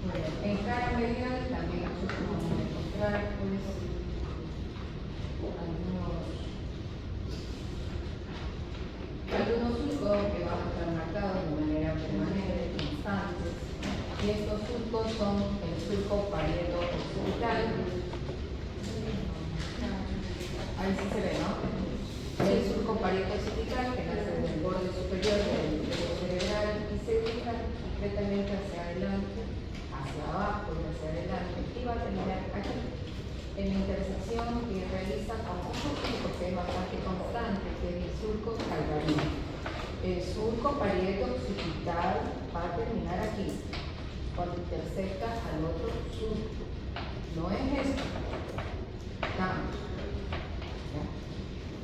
Bueno, en cara medial también nosotros vamos a encontrar pues algunos surcos que van a estar marcados de manera permanente, constantes, y estos surcos son el surco parieto-occipital. Ahí sí se ve, ¿no? El surco parieto-occipital que nace desde el borde superior del núcleo cerebral y se dirige discretamente hacia adelante, hacia abajo y hacia adelante, y va a terminar aquí, en la intersección que realiza con un surco que es bastante constante, que es el surco calvarino. El surco parieto-occipital va a terminar aquí, cuando intersecta al otro surco. No es esto. Cambio.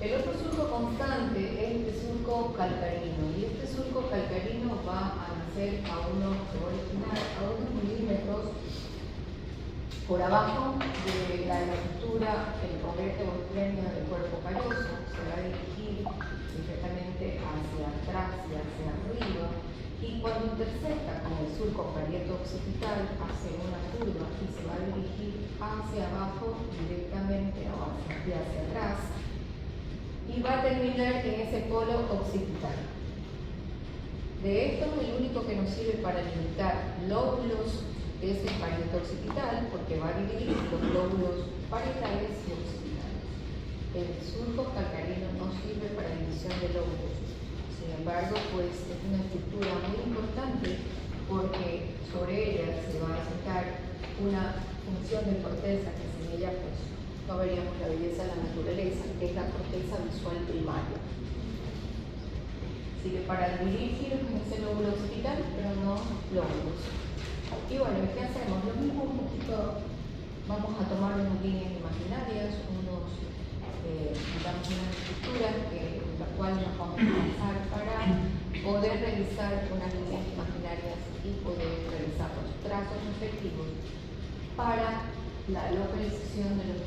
El otro surco constante es este surco calcarino, y este surco calcarino va a nacer a unos milímetros por abajo de la estructura del cobrete o espléndido del cuerpo calloso. Se va a dirigir directamente hacia atrás y hacia arriba, y cuando intersecta con el surco parieto-occipital hace una curva y se va a dirigir hacia abajo directamente y hacia atrás, y va a terminar en ese polo occipital. De esto el único que nos sirve para limitar lóbulos es el parieto-occipital, porque va a dividir los lóbulos parietales y occipitales. El surco calcarino no sirve para división de lóbulos. Sin embargo, pues es una estructura muy importante porque sobre ella se va a asentar una función de corteza que sin ella pues no veríamos la belleza de la naturaleza, que es la corteza visual primaria. Sirve para dividir giros en ese lóbulo occipital, pero no lóbulos. Y bueno, ¿qué hacemos? Lo mismo un poquito, vamos a tomar unas líneas imaginarias, digamos unas estructuras en las cuales nos vamos a basar para poder realizar unas líneas imaginarias y poder realizar los trazos respectivos para la localización de los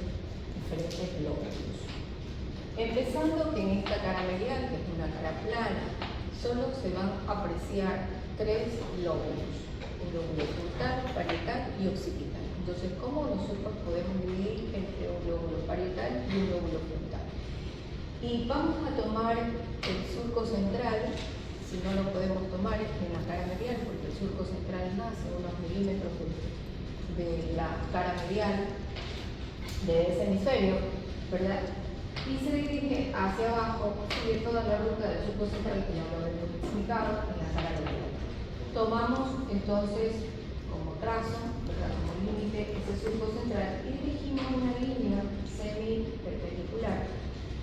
diferentes lóbulos. Empezando que en esta cara medial, que es una cara plana, solo se van a apreciar tres lóbulos: un lóbulo frontal, parietal y occipital. Entonces, ¿cómo nosotros podemos dividir entre un lóbulo parietal y un lóbulo frontal? Y vamos a tomar el surco central, si no lo podemos tomar en la cara medial, porque el surco central nace unos milímetros de la cara medial de ese hemisferio, ¿verdad? Y se dirige hacia abajo, sigue toda la ruta del surco central que ya lo hemos explicado en la cara medial. Tomamos entonces como trazo, ¿verdad?, como límite, ese surco central y dirigimos una línea semi-perpendicular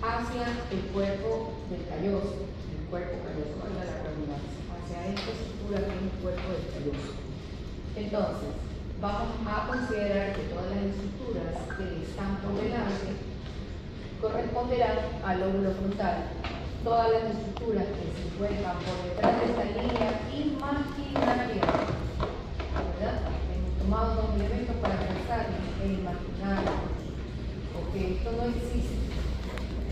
hacia el cuerpo del calloso, valga la redundancia, hacia esta estructura que es el cuerpo del calloso. Entonces, vamos a considerar que todas las estructuras que están por delante corresponderán al lóbulo frontal. Todas las estructuras que se encuentran por detrás de esta línea imaginaria, ¿verdad? Hemos tomado dos elementos para pensar en imaginario, porque esto no existe.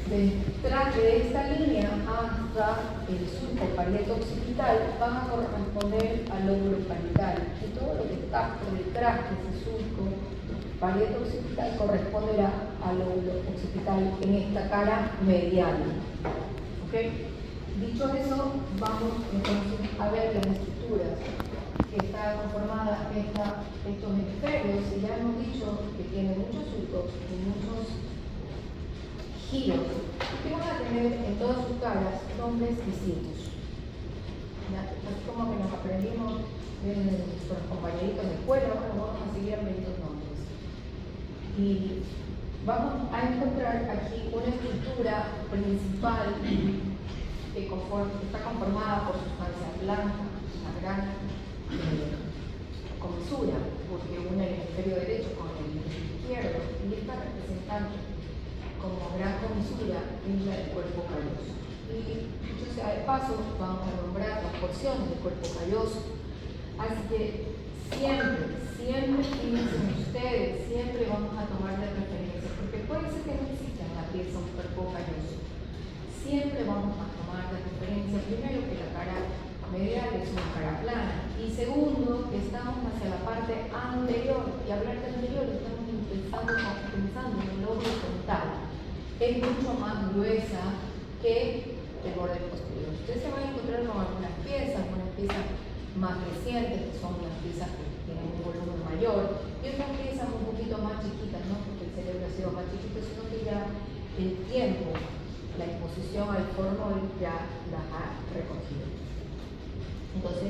Detrás de esta línea hasta el surco parieto-occipital van a corresponder al lóbulo parietal, y todo lo que está por detrás de ese surco parieto-occipital corresponderá al lóbulo occipital en esta cara medial. ¿Okay? Dicho eso, vamos entonces a ver las estructuras que está conformada estos hemisferios, y ya hemos dicho que tienen muchos surcos y muchos giros, que van a tener en todas sus caras nombres distintos. Así como que nos aprendimos de nuestros compañeritos de escuela, bueno, vamos a seguir aprendiendo nombres. Y vamos a encontrar aquí una estructura principal que está conformada por sustancia blanca, una gran comisura, porque une el hemisferio derecho con el hemisferio izquierdo, y está representando como gran comisura en la del cuerpo calloso. Y dicho sea de paso, vamos a nombrar las porciones del cuerpo calloso. Así que siempre, fíjense ustedes, siempre vamos a tomar de referencia, porque puede ser que no exista en la pieza un cuerpo calloso. siempre vamos a tomar de referencia, primero, que la cara medial es una cara plana, y segundo, que estamos hacia la parte anterior, y hablar de anterior estamos pensando en el lóbulo frontal, es mucho más gruesa que el borde posterior. Usted se va a encontrar con algunas piezas más recientes, que son unas piezas que tienen un volumen mayor, y otras piezas un poquito más chiquitas, no porque el cerebro ha sido más chiquito, sino que ya el tiempo, la exposición al formol ya las ha recogido. Entonces,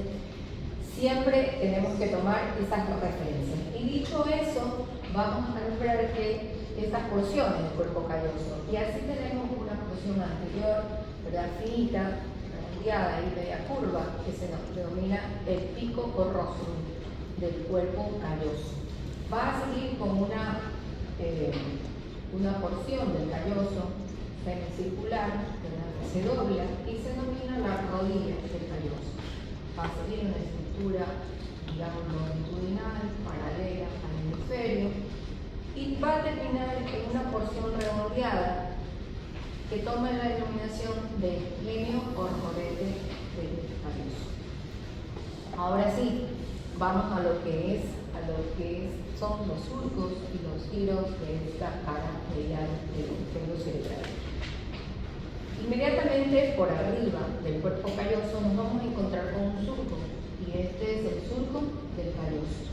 siempre tenemos que tomar esas referencias. Y dicho eso, vamos a nombrar que estas porciones del cuerpo calloso. Y así tenemos una porción anterior, ¿verdad? Finita, redondeada y media curva, que se nos denomina el pico o rostrum del cuerpo calloso. Va a seguir con una porción del calloso semicircular, ¿verdad? Que se dobla y se denomina la rodilla del calloso. Va a seguir una estructura, digamos, longitudinal, paralela al hemisferio, y va a terminar en una porción redondeada que toma la denominación de genio o rodete del calloso. Ahora sí, vamos a lo que son los surcos y los giros de esta cara medial del hemisferio cerebral. Inmediatamente por arriba del cuerpo calloso nos vamos a encontrar con un surco, y este es el surco del calloso.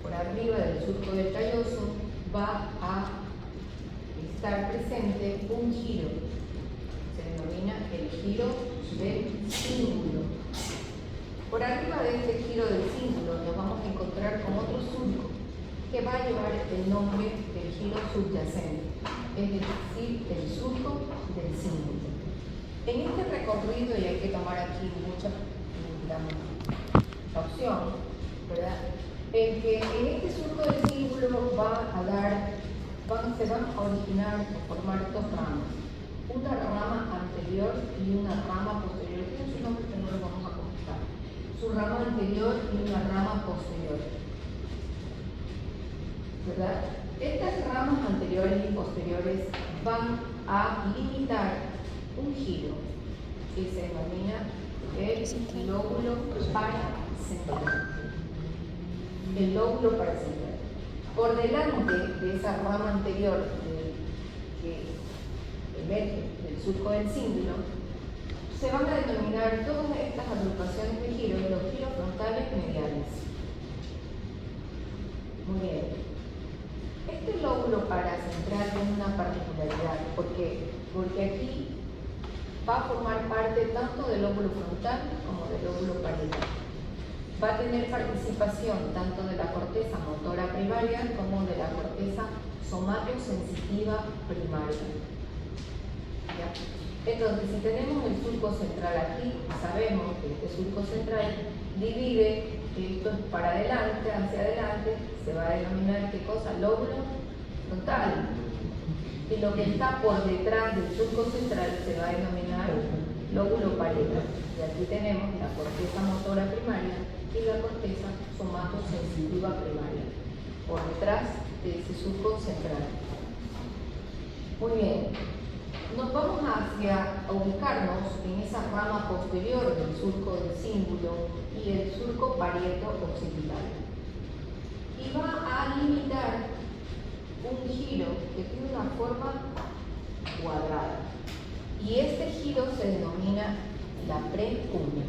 Por arriba del surco del calloso va a estar presente un giro, se denomina el giro del cíngulo. Por arriba de este giro del cíngulo nos vamos a encontrar con otro surco que va a llevar el nombre del giro subyacente, es decir, el surco del cíngulo. En este recorrido, y hay que tomar aquí mucha, digamos, opción, ¿verdad? El que en este surco del cíngulo se van a originar o formar dos ramas, una rama anterior y una rama posterior. Tiene su nombre que no lo vamos a comentar. Su rama anterior y una rama posterior, ¿verdad? Estas ramas anteriores y posteriores van a limitar un giro que se denomina el lóbulo paracentral. El lóbulo paracentral. Por delante de esa rama anterior que emerge del surco del cíngulo, se van a denominar todas estas agrupaciones de giros los giros frontales mediales. Muy bien. Este lóbulo paracentral tiene una particularidad, porque aquí va a formar parte tanto del lóbulo frontal como del lóbulo parietal. Va a tener participación tanto de la corteza motora primaria como de la corteza somatosensitiva primaria. ¿Ya? Entonces, si tenemos el surco central aquí, sabemos que este surco central divide esto para adelante, hacia adelante, se va a denominar ¿qué cosa? Lóbulo frontal. Y lo que está por detrás del surco central se va a denominar lóbulo parietal. Y aquí tenemos la corteza motora primaria y la corteza somatosensitiva primaria, por detrás de ese surco central. Muy bien, nos vamos a ubicarnos en esa rama posterior del surco del cíngulo y el surco parieto-occipital. Y va a limitar un giro que tiene una forma cuadrada. Y este giro se denomina la precunia.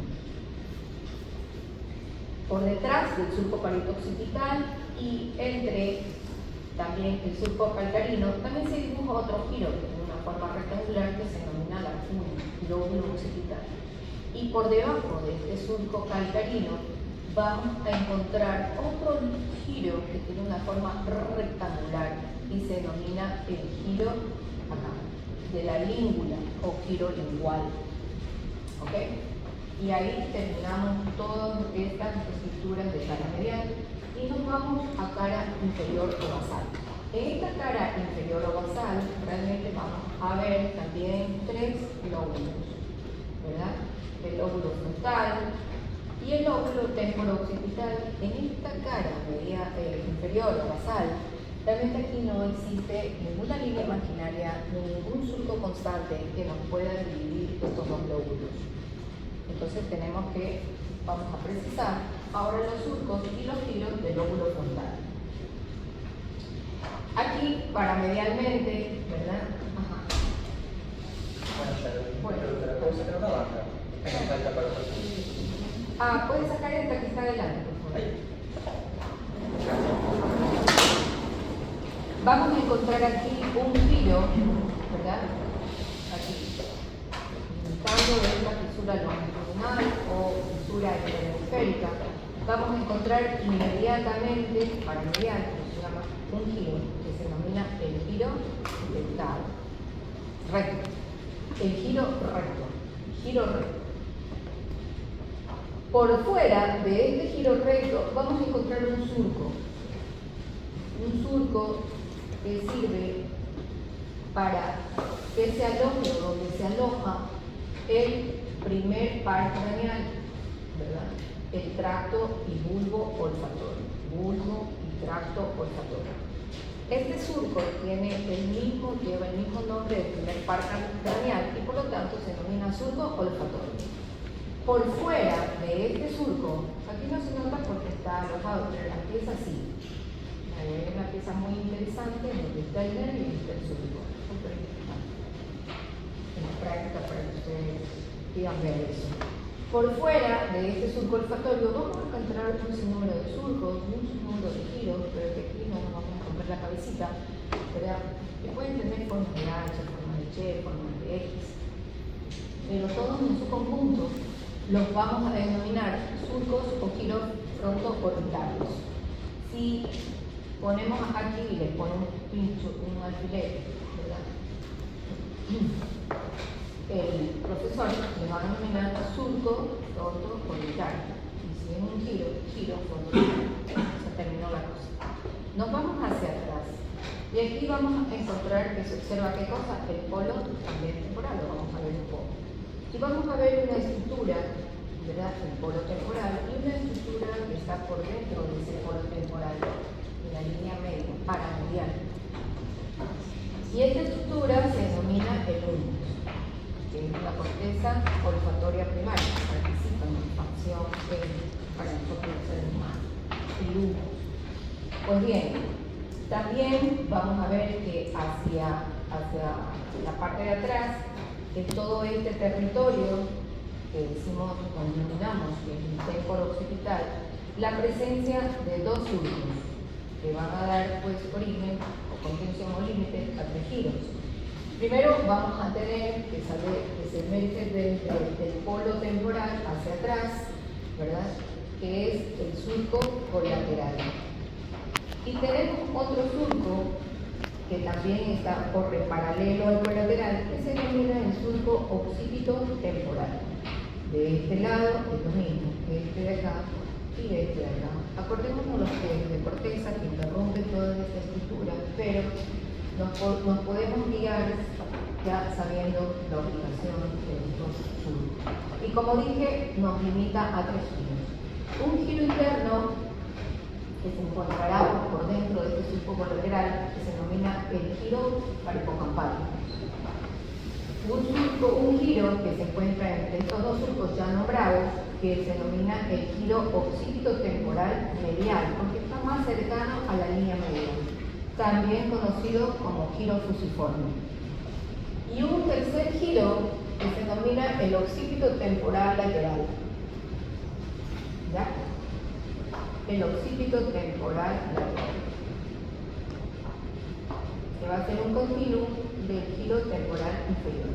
Por detrás del surco parieto-occipital y entre también el surco calcarino, también se dibuja otro giro que tiene una forma rectangular que se denomina la cuña, lóbulo occipital. Y por debajo de este surco calcarino vamos a encontrar otro giro que tiene una forma rectangular y se denomina el giro acá, de la língula o giro lingual. ¿Ok? Y ahí terminamos todas estas estructuras de cara medial y nos vamos a cara inferior o basal. En esta cara inferior o basal realmente vamos a ver también tres lóbulos, ¿verdad? El lóbulo frontal y el lóbulo temporo-occipital. En esta cara inferior o basal Realmente aquí no existe ninguna línea imaginaria ni ningún surco constante que nos pueda dividir estos dos lóbulos. Entonces tenemos que, vamos a precisar ahora los surcos y los giros del lóbulo frontal. Aquí, paramedialmente, ¿verdad? Ajá. Puedes sacar esta que está adelante, por favor. Vamos a encontrar aquí un giro, ¿verdad? Aquí, limitando esta fisura longitudinal o fisura interhemisférica, vamos a encontrar inmediatamente, paramedial, que se llama un giro, que se denomina el giro dentado, recto. El giro recto. Por fuera de este giro recto vamos a encontrar un surco que sirve para que se aloje o donde se aloja el primer par craneal, ¿verdad? El tracto y bulbo olfatorio. Este surco lleva el mismo nombre del primer par craneal y por lo tanto se denomina surco olfatorio. Por fuera de este surco, aquí no se nota porque está alojado, pero la pieza sí. Es una pieza muy interesante donde está el nervio y está el surco. Súper importante. En la práctica para que ustedes puedan ver eso. Por fuera de este surco olfatorio vamos a encontrar un sinnúmero de surcos, un sinnúmero de giros, pero que aquí no nos vamos a romper la cabecita, ¿verdad? Que pueden tener formas de H, formas de Che, formas de X, pero todos en su conjunto los vamos a denominar surcos o giros fronto-orbitarios. Si ponemos aquí y le ponemos un alfiler, ¿verdad? El profesor le va a denominar surco fronto-orbitario. Y si es un giro fronto-orbitario. Se terminó la cosa. Nos vamos hacia atrás. Y aquí vamos a encontrar que se observa qué cosa, el polo también temporal, lo vamos a ver un poco. Y vamos a ver una estructura, ¿verdad? El polo temporal y una estructura que está por dentro de ese polo temporal, en la línea media, paramedial. Y esta estructura se denomina el humus, que es la corteza olfatoria primaria, participa en la expansión para nosotros los seres humanos, el humus. Pues bien, también vamos a ver que hacia la parte de atrás, de todo este territorio que decimos, denominamos que es el temporo occipital, la presencia de dos surcos que van a dar pues origen o contención o límite a tres giros. Primero vamos a tener que se emerge desde el polo temporal hacia atrás, ¿verdad? Que es el surco colateral. Y tenemos otro surco que también está por paralelo al colateral, que se denomina el surco occipito temporal. De este lado es lo mismo, este de acá y este de acá. Acordémonos los que de corteza que interrumpen toda esta estructura, pero nos podemos guiar ya sabiendo la ubicación de estos surcos. Y como dije, nos limita a tres giros. Un giro interno que se encontrará por dentro de este surco colateral, que se denomina el giro paripocampal. Un giro que se encuentra entre estos dos surcos ya nombrados, que se denomina el giro occipito temporal medial, porque está más cercano a la línea media, también conocido como giro fusiforme. Y un tercer giro que se denomina el occipito temporal lateral. ¿Ya? El occipito temporal lateral, que va a ser un continuum del giro temporal inferior.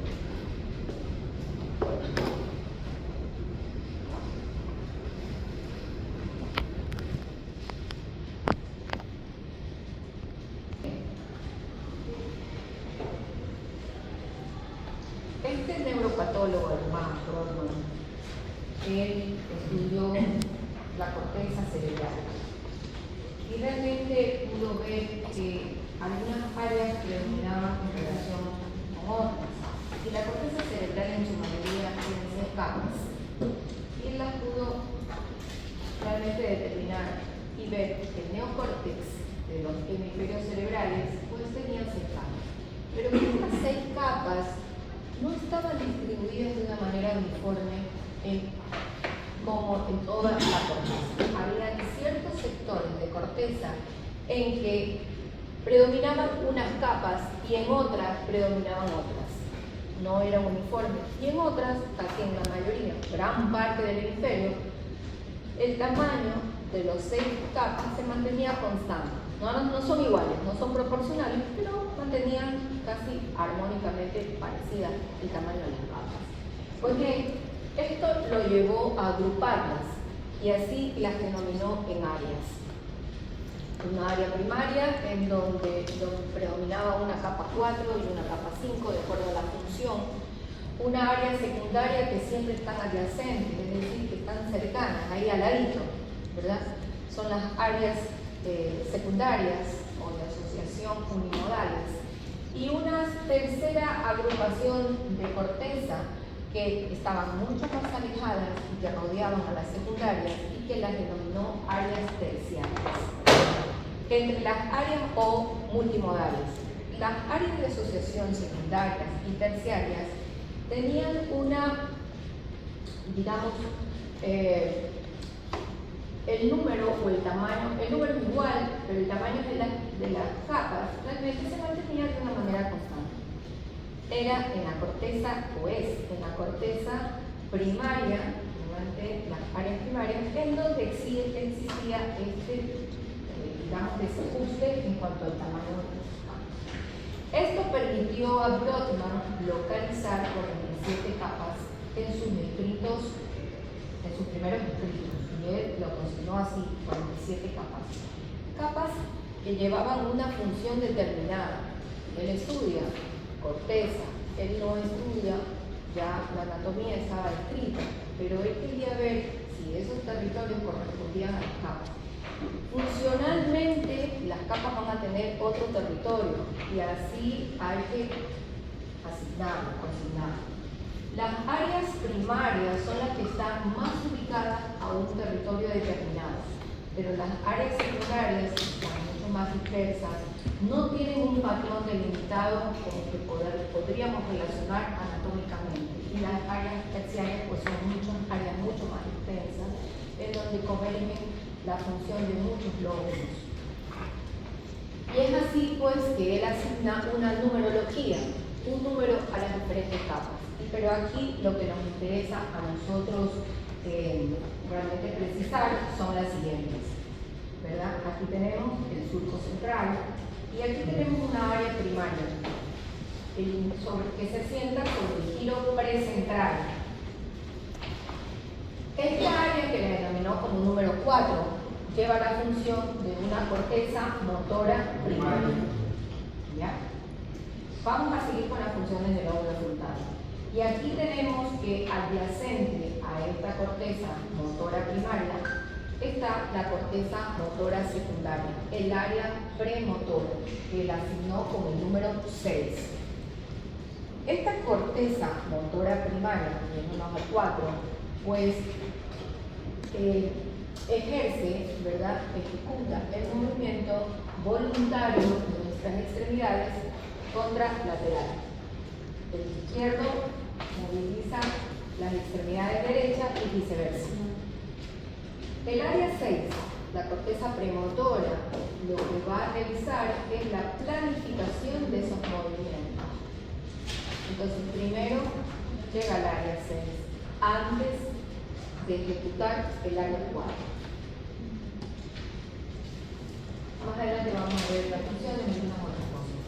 Este neuropatólogo, hermano Rodman, él estudió la corteza cerebral y realmente pudo ver que algunas áreas predominaban en relación con otras, y la corteza cerebral en su mayoría tiene 6 capas, y él las pudo realmente determinar y ver que el neocórtex de los hemisferios cerebrales, pues tenían 6 capas. Pero estas 6 capas no estaban distribuidas de una manera uniforme como en toda la corteza. Había ciertos sectores de corteza en que predominaban unas capas y en otras predominaban otras. No era uniforme. Y en otras, casi en la mayoría, gran parte del hemisferio, el tamaño de los 6 capas se mantenía constante. No son iguales, no son proporcionales, pero mantenían casi armónicamente parecida el tamaño de las capas. Pues bien, esto lo llevó a agruparlas y así las denominó en áreas. Una área primaria en donde predominaba una capa 4 y una capa 5 de acuerdo a la función. Una área secundaria que siempre están adyacentes, es decir, que están cercanas, ahí al ladito, ¿verdad? Son las áreas secundarias o de asociación unimodales. Y una tercera agrupación de corteza que estaban mucho más alejadas y que rodeaban a las secundarias y que las denominó áreas terciarias. Entre las áreas o multimodales, las áreas de asociación secundarias y terciarias tenían una, digamos, el número o el tamaño, el número es igual, pero el tamaño de las capas realmente se mantenía de una manera constante. Era en la corteza, o es en la corteza primaria, durante las áreas primarias, en donde existía digamos, desajuste en cuanto al tamaño de los capas. Esto permitió a Brodmann localizar 47 capas en sus escritos, en sus primeros escritos. Y él lo consignó así, 47 capas. Capas que llevaban una función determinada. Él estudia corteza, él no estudia, ya la anatomía estaba escrita, pero él quería ver si esos territorios correspondían a las capas. Funcionalmente, las capas van a tener otro territorio y así hay que asignarlo, consignarlo. Las áreas primarias son las que están más ubicadas a un territorio determinado, pero las áreas secundarias están mucho más dispersas, no tienen un patrón delimitado con el que podríamos relacionar anatómicamente. Y las áreas terciarias pues son áreas mucho más extensas, en donde convergen la función de muchos lóbulos. Y es así pues que él asigna una numerología, un número a las diferentes capas. Pero aquí lo que nos interesa a nosotros realmente precisar son las siguientes, ¿verdad? Aquí tenemos el surco central y aquí tenemos una área primaria que se sienta sobre el giro precentral. Esta área, que le denominó como número 4, lleva la función de una corteza motora primaria. ¿Ya? Vamos a seguir con las funciones del lóbulo frontal. Y aquí tenemos que adyacente a esta corteza motora primaria está la corteza motora secundaria, el área premotora, que la asignó como el número 6. Esta corteza motora primaria, yéndonos al 4, pues ejerce, ¿verdad?, ejecuta el movimiento voluntario de nuestras extremidades contralaterales. El izquierdo moviliza las extremidades derechas y viceversa. El área 6, la corteza premotora, lo que va a realizar es la planificación de esos movimientos. Entonces, primero llega al área 6, antes de ejecutar el área 4. Más adelante vamos a ver las funciones y unas otras cosas.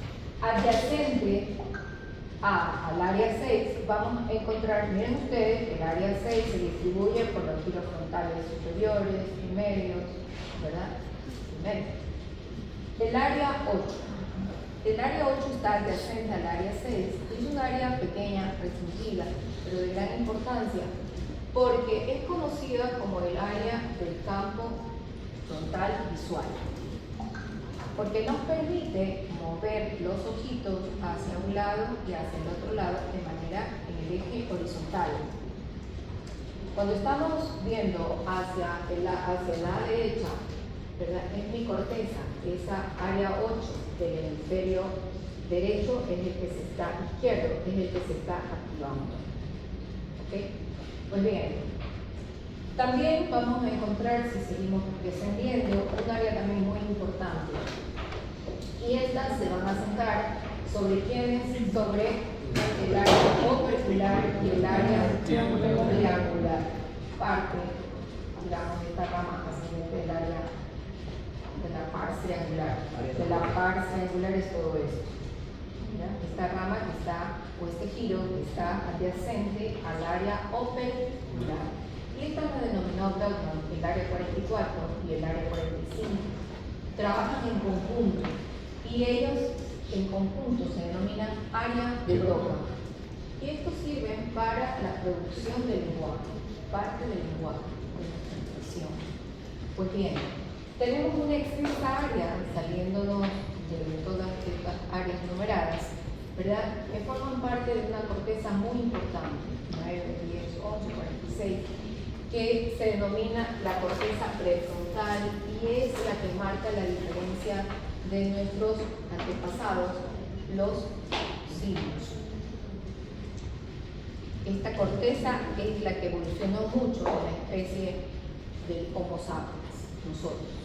Adyacente al área 6 vamos a encontrar, miren ustedes, el área 6 se distribuye por los giros frontales superiores y medios, ¿verdad? El área 8. El área 8 está adyacente al área 6. Es un área pequeña, restringida, pero de gran importancia, porque es conocida como el área del campo frontal visual, porque nos permite mover los ojitos hacia un lado y hacia el otro lado de manera en el eje horizontal. Cuando estamos viendo hacia la derecha ¿verdad? Es mi corteza, esa área 8 del hemisferio derecho es el que se está, izquierdo es el que se está activando. ¿Ok? Pues bien, también vamos a encontrar, si seguimos descendiendo, un área también muy importante. Y estas se van a sentar sobre quiénes, sobre el área opercular y el área triangular, parte, digamos, de esta rama ascendente del área de la pars triangular. De la pars triangular es todo esto. ¿Ya? Esta rama que está, o este giro que está adyacente al área opercular. Y esta la denominó Dogman, el área 44 y el área 45. Trabajan en conjunto y ellos en conjunto se denominan área de Dogman. Y estos sirven para la producción del lenguaje, parte del lenguaje, de nuestra expresión. Pues bien, tenemos una extensa área saliéndonos de todas estas áreas numeradas, ¿verdad? Que forman parte de una corteza muy importante, 9, 10, 11, 46, que se denomina la corteza prefrontal y es la que marca la diferencia de nuestros antepasados, los simios. Esta corteza es la que evolucionó mucho en la especie del Homo sapiens, nosotros,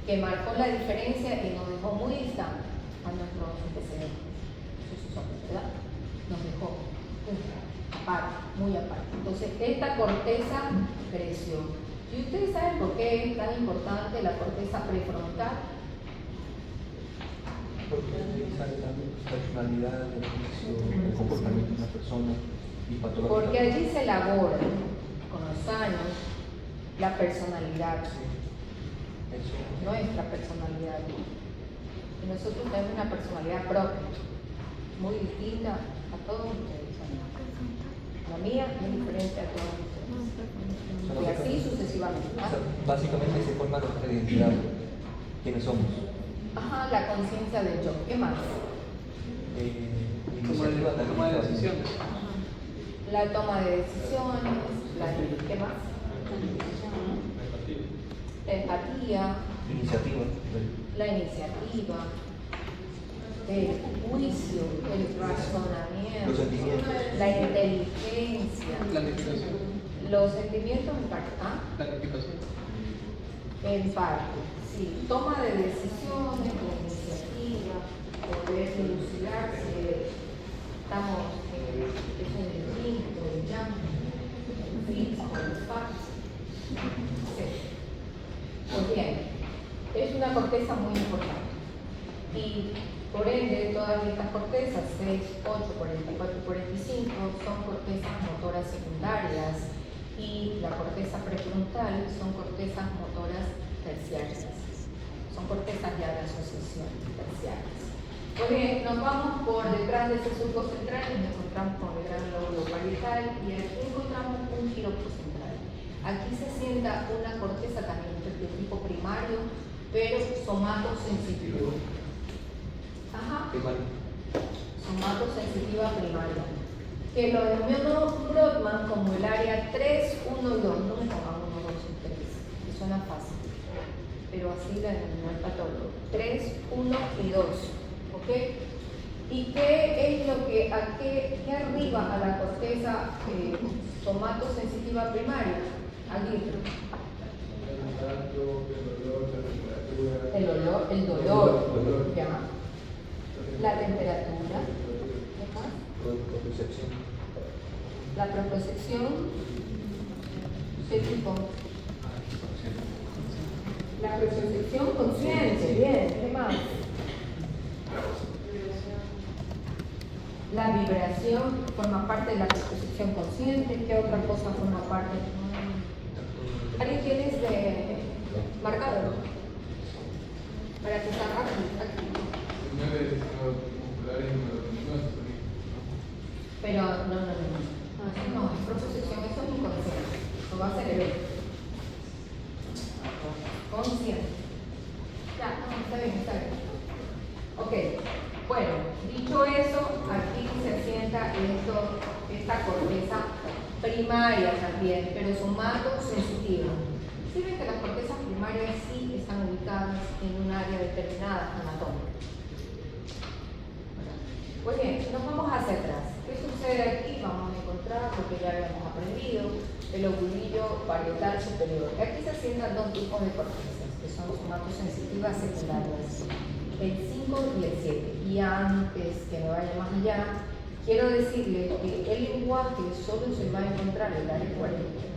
que marcó la diferencia y nos dejó muy distantes a nuestros antecedentes, ¿verdad? Nos dejó aparte, muy aparte. Entonces, esta corteza creció. ¿Y ustedes saben por qué es tan importante la corteza prefrontal? Porque analiza la personalidad, el comportamiento de una persona y patología. Porque allí se elabora con los años la personalidad, nuestra personalidad. Y nosotros tenemos una personalidad propia, muy distinta a todos ustedes. La mía es diferente a todos ustedes. Y así sucesivamente. O sea, básicamente se forma nuestra identidad, quiénes somos. Ajá, la conciencia del yo. ¿Qué más? La toma de decisiones. La toma de decisiones, ¿qué más? La empatía. Iniciativa. La iniciativa. El juicio, el razonamiento. Los sentimientos. La inteligencia. Planificación. Los sentimientos en parte. ¿Ah? Planificación. En parte, sí. Toma de decisiones, la iniciativa, poder dilucidarse. Estamos es en el brinco, el llanto, el físico, el falso. Sí. Pues bien, es una corteza muy importante. Y por ende, todas estas cortezas, 6, 8, 44 y 45, son cortezas motoras secundarias y la corteza prefrontal son cortezas motoras terciarias. Son cortezas ya de asociación terciarias. Pues bien, nos vamos por detrás de ese surco central y nos encontramos con el gran lóbulo parietal y aquí encontramos un giro central. Aquí se sienta una corteza también de tipo primario, pero somatosensitiva. Ajá. Somatosensitiva primaria. Que lo denominó Brodmann como el área 3, 1 y 2. No me pongamos 1, 2 y 3, que suena fácil. Pero así la denominó el patólogo. 3, 1 y 2. ¿Ok? ¿Y qué es lo que, qué arriba a la corteza somatosensitiva primaria? Aquí. El dolor, ya. La temperatura. ¿Qué más? Propiocepción. La propiocepción. ¿Qué tipo? La propiocepción consciente, bien. ¿Qué más? La vibración forma parte de la propiocepción consciente. ¿Qué otra cosa forma parte? ¿Alguien tienes de marcador? Para que salga aquí. Pero no, es propiocepción, eso es inconsciente. Lo va a celebrar. Consciente. Ya, no, está bien. Ok, bueno, dicho eso, aquí se sienta esta corteza primaria también, pero somatosensitiva. Sí ven que las cortezas primarias sí están ubicadas en un área determinada anatómica. Pues bien, nos vamos hacia atrás. ¿Qué sucede aquí? Vamos a encontrar lo que ya habíamos aprendido, el obulillo parietal superior. Aquí se asientan dos tipos de cortezas, que son somatosensitivas secundarias, el 5 y el 7. Y antes que me vaya más allá, quiero decirles que el lenguaje solo se va a encontrar en la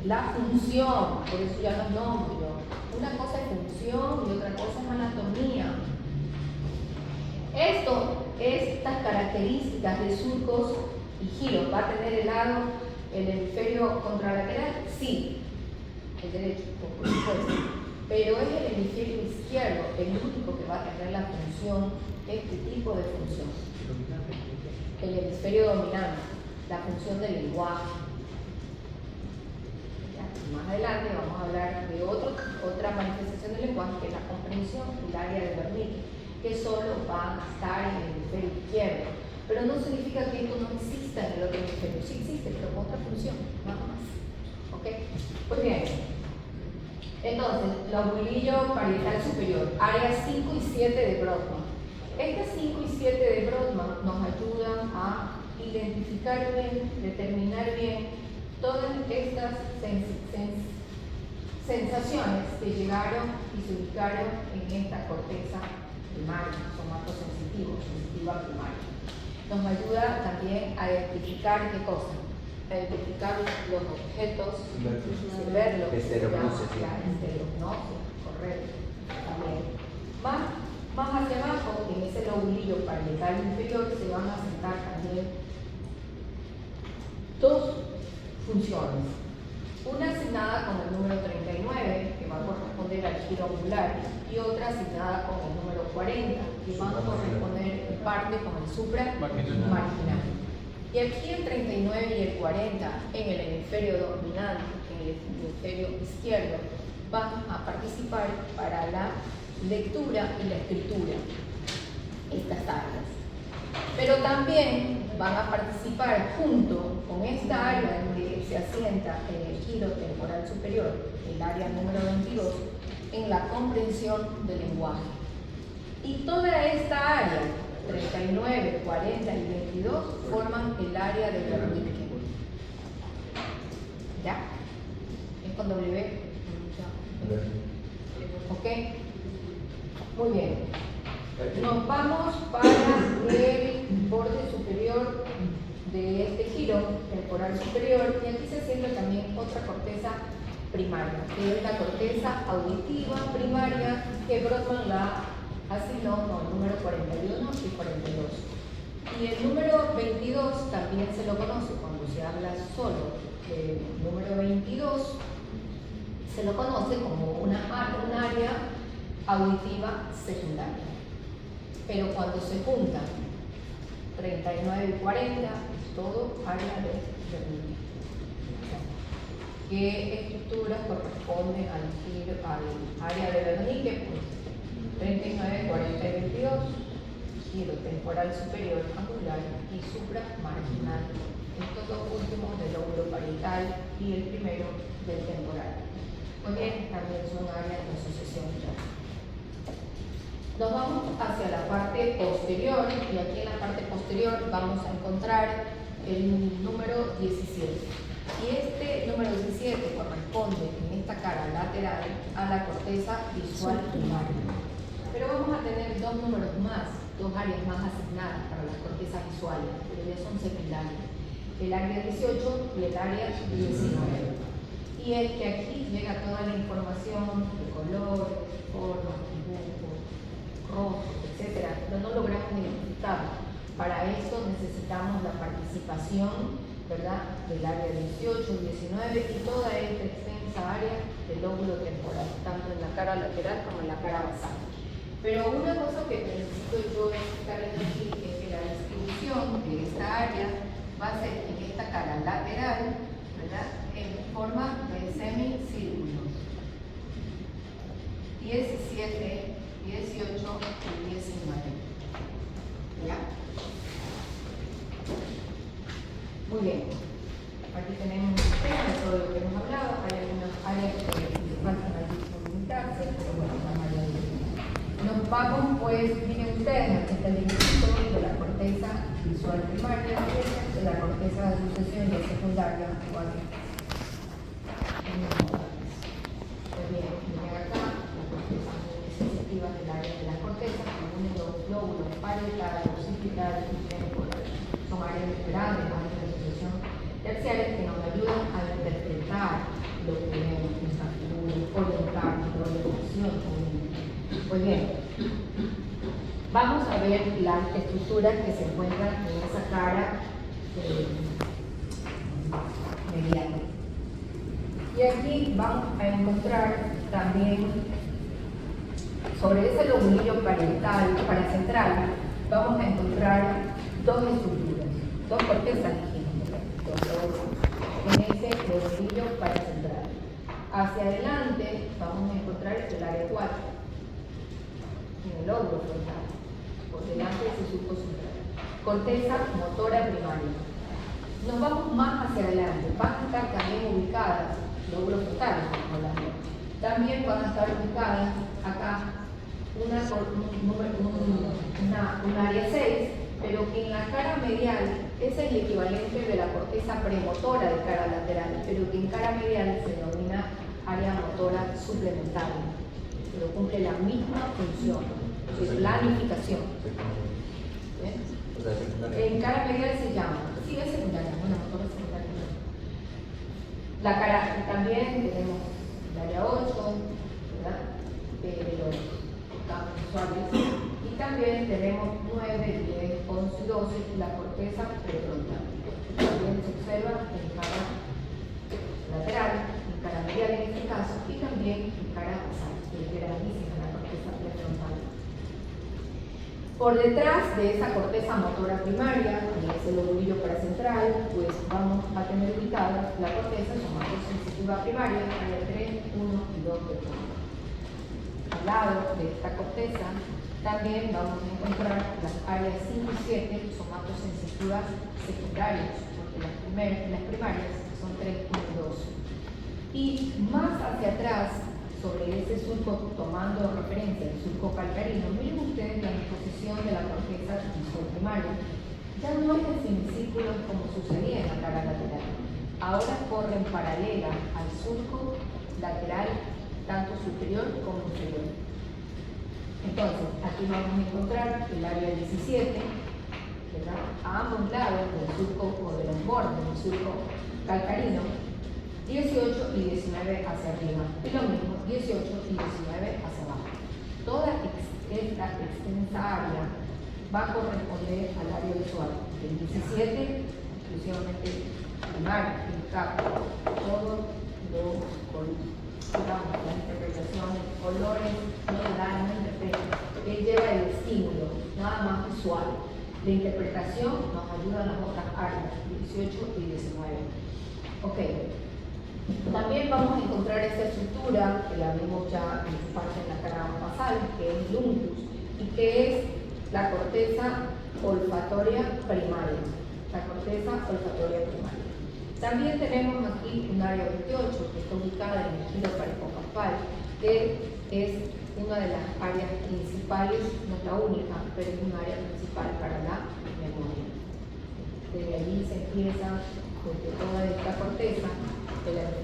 la función, por eso ya los nombro. Una cosa es función y otra cosa es anatomía. Estas características de surcos y giros, ¿va a tener el hemisferio contralateral? Sí, el derecho, por supuesto, pero es el hemisferio izquierdo el único que va a tener la función, este tipo de función. El hemisferio dominante, la función del lenguaje. Ya, más adelante vamos a hablar de otra manifestación del lenguaje, que es la comprensión, el área de Wernicke, que solo va a estar en el hemisferio izquierdo. Pero no significa que esto no exista en el otro hemisferio. Sí existe, pero con otra función, nada más. ¿Ok? Pues bien. Entonces, el obulillo parietal superior, áreas 5 y 7 de Brodmann. Estas 5 y 7 de Brodmann nos ayudan a identificar bien, determinar bien todas estas sensaciones que llegaron y se ubicaron en esta corteza primaria, somatosensitivo, sensitiva primaria. Nos ayuda también a identificar qué cosa, a identificar los objetos, verlos, la estereognosis, correcto, también. Más hacia abajo, en ese lobulillo parietal inferior, se van a sentar también dos funciones. Una asignada con el número 39, que va a corresponder al giro angular, y otra asignada con el número 40, que va a corresponder en parte con el supramarginal. Y aquí el 39 y el 40 en el hemisferio dominante, en el hemisferio izquierdo, van a participar para la lectura y la escritura, estas áreas. Pero también van a participar junto con esta área donde se asienta el giro temporal superior, el área número 22, en la comprensión del lenguaje. Y toda esta área, 39, 40 y 22, forman el área de Wernicke. ¿Ya? Es con W. ¿Ok? Muy bien. Nos vamos para el borde superior de este giro temporal superior, y aquí se siente también otra corteza primaria, que es la corteza auditiva primaria, que Brodmann la asignó con el número 41 y 42. Y el número 22 también se lo conoce cuando se habla solo del número 22, se lo conoce como un área auditiva secundaria. Pero cuando se juntan 39 y 40, es todo área de Wernicke. ¿Qué estructuras corresponden al área de Wernicke? Pues 39, 40 y 22, giro temporal superior angular y supramarginal. Estos dos últimos del lóbulo parietal y el primero del temporal. Muy bien, también son áreas de asociación. Nos vamos hacia la parte posterior, y aquí en la parte posterior vamos a encontrar el número 17. Y este número 17 corresponde en esta cara lateral a la corteza visual primaria. Pero vamos a tener dos números más, dos áreas más asignadas para las cortezas visuales, pero ya son secundarias. El área 18 y el área 19. Y el que aquí llega toda la información de color, formas, dibujos, rostros, etcétera, pero no logramos identificarlo. Para esto necesitamos la participación, ¿verdad?, del área 18, 19 y toda esta extensa área del lóbulo temporal, tanto en la cara lateral como en la cara basal. Pero una cosa que necesito yo explicar aquí es que la distribución de esta área va a ser en esta cara lateral, ¿verdad?, en forma de semicírculos. 17, 18 y 19. ¿Ya? Muy bien. aquí tenemos un sistema de todo lo que hemos hablado. Hay algunas áreas que les faltan allí comunicarse, pero bueno, la mayoría. Nos vamos, pues, miren ustedes, aquí está el dibujito de la corteza visual primaria, de la corteza de sucesión y secundaria, igual. Pues bien, miren acá, la corteza sensitiva del área de la corteza, que une los lóbulos parietales, occipitales y temporales. Son áreas grandes, áreas de asociación terciarias que nos ayudan a interpretar lo que vemos en esta figura, orientar nuestra orientación. Pues bien, vamos a ver las estructuras que se encuentran en esa cara mediana. Y aquí vamos a encontrar también, sobre ese lobulillo parietal, paracentral, vamos a encontrar dos estructuras, dos cortezas en ese lobulillo paracentral. Hacia adelante vamos a encontrar el área 4, en el lóbulo frontal, por delante de ese surco central. Corteza motora primaria. Nos vamos más hacia adelante, van a estar también ubicadas, lóbulos frontales, también van a estar ubicadas acá un área 6, pero que en la cara medial es el equivalente de la corteza premotora de cara lateral, pero que en cara medial se denomina área motora suplementaria, pero cumple la misma función de planificación. En cara medial se llama, sí, es secundaria, bueno, motora secundaria. La cara, también tenemos el área 8, ¿verdad? De los campos visuales. Y también tenemos 9, 10, 11 y 12, la corteza prefrontal. También se observa en cara lateral, en cara medial en este caso, y también en cara basal, que es grandísima la corteza prefrontal. Por detrás de esa corteza motora primaria, en ese lobulillo paracentral, pues vamos a tener ubicada la corteza somatosensitiva primaria, área 3, 1 y 2 de fondo. Al lado de esta corteza también vamos a encontrar las áreas 5 y 7 somatosensitivas secundarias, porque las primarias son 3, 1 y 2. Y más hacia atrás, sobre ese surco, tomando referencia al surco calcarino, miren ustedes la disposición de la corteza visual primaria. Ya no es en semicírculos como sucedía en la cara lateral. Ahora corren paralela al surco lateral, tanto superior como inferior. Entonces, aquí vamos a encontrar el área 17, ¿verdad? A ambos lados del surco o de los bordes del surco calcarino, 18 y 19 hacia arriba, y lo mismo, 18 y 19 hacia abajo. Toda esta extensa área va a corresponder al área visual. El 17, exclusivamente primario, el capo, todo lo digamos, la interpretación, colores, no le da, no interpreta. Él lleva el estímulo, nada más visual. La interpretación nos ayuda en las otras áreas, 18 y 19. Ok. También vamos a encontrar esta estructura, que la vimos ya en su parte en la cara basal, que es el uncus, y que es la corteza olfatoria primaria. La corteza olfatoria primaria. También tenemos aquí un área 28, que está ubicada en el giro paricocampal, que es una de las áreas principales, no es la única, pero es un área principal para la memoria. Desde allí se empieza, desde toda esta corteza,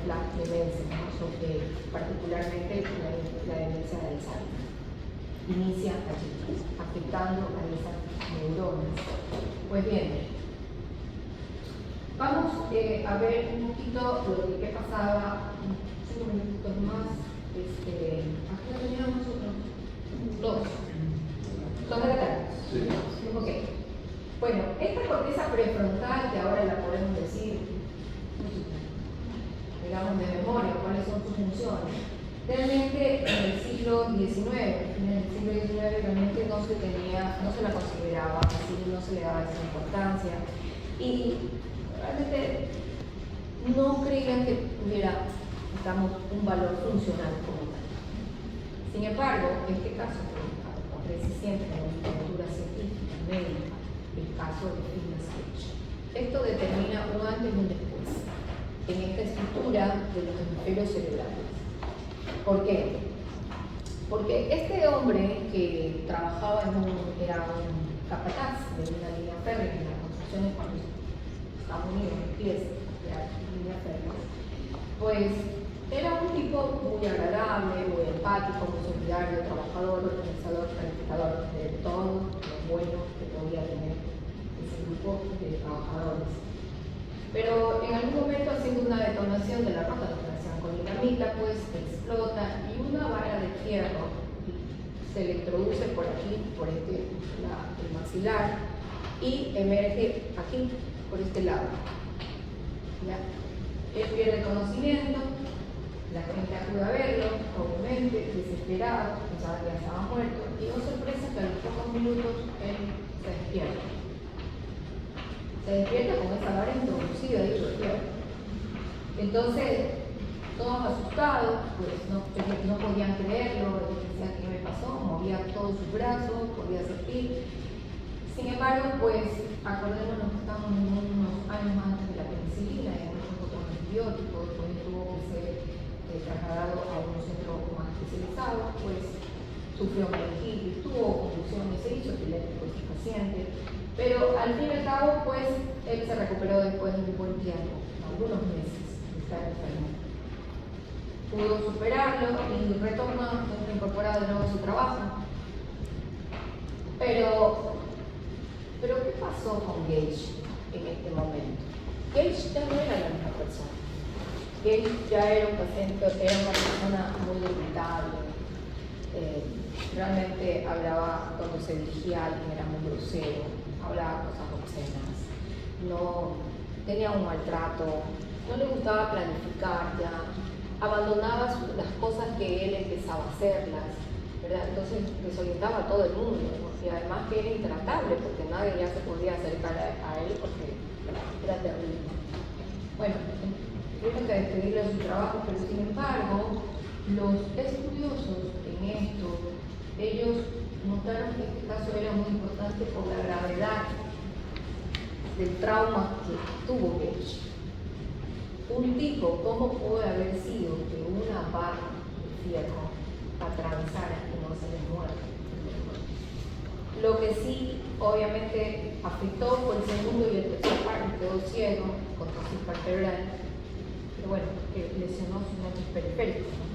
la demencia, ¿no? Sobre particularmente la demencia del Alzheimer. Inicia allí, afectando a esas neuronas. Pues bien, vamos a ver un poquito lo que pasaba, 5 minutos más. ¿Aquí lo teníamos nosotros? 2. ¿Son de la tarde? Sí. Ok. Bueno, esta corteza prefrontal, que ahora la podemos decir, digamos, de memoria, cuáles son sus funciones. Realmente en el siglo XIX, realmente no se la consideraba así, no se le daba esa importancia, y realmente no creían que tuviera, digamos, un valor funcional como tal. Sin embargo, en este caso, reciente en la literatura científica, médica, el caso de Fitness Sketch, esto determina un antes y un después. en esta estructura de los hemisferios cerebrales. ¿Por qué? Porque este hombre que trabajaba era un capataz de una línea férrea en las construcciones cuando Estados Unidos empieza a crear líneas férreas, pues era un tipo muy agradable, muy empático, muy solidario, trabajador, organizador, planificador de todo lo bueno que podía tener ese grupo de trabajadores. Pero en algún momento, haciendo una detonación de la rota que hacían con dinamita, pues explota y una vara de fierro se le introduce por aquí, por el maxilar, y emerge aquí, por este lado. ¿Ya? Él pierde conocimiento, la gente acude a verlo, obviamente, desesperado, pensaba que ya estaba muerto, y oh sorpresa que a los pocos minutos él se despierta. Se despierta con esa vara introducida ahí por fierro. Entonces, todos asustados, pues no podían creerlo, decían qué me pasó, movía todos sus brazos, podía sentir. Sin embargo, pues acordémonos que estamos unos años antes de la penicilina y muchos otros antibióticos, pues tuvo que ser trasladado a un centro más especializado, pues sufrió meningitis, tuvo convulsiones, se hizo epiléptico ese paciente, pero al fin y al cabo, pues él se recuperó después de un buen tiempo, algunos meses de estar enfermo. Pudo superarlo y retornó, incorporado de nuevo a su trabajo. Pero ¿qué pasó con Gage en este momento? Gage ya no era la misma persona. Gage ya era un paciente, era una persona muy irritable. Realmente hablaba, cuando se dirigía a alguien era muy grosero, hablaba cosas obscenas, no tenía un maltrato, no le gustaba planificar ya, abandonaba las cosas que él empezaba a hacerlas, ¿verdad? Entonces desorientaba a todo el mundo, ¿no? Y además que era intratable porque nadie ya se podía acercar a él porque era terrible. Bueno, tuvieron que despedirle de su trabajo, pero sin embargo, los estudiosos en esto, ellos notaron que este caso era muy importante por la gravedad del trauma que tuvo Gage. Un tipo, ¿cómo puede haber sido que una barra de fierro atravesara y no se le muera? Lo que sí, obviamente, afectó fue el segundo y el tercer par, quedó ciego, con tosis vertebral, pero bueno, que lesionó sus nervios periféricos, ¿no?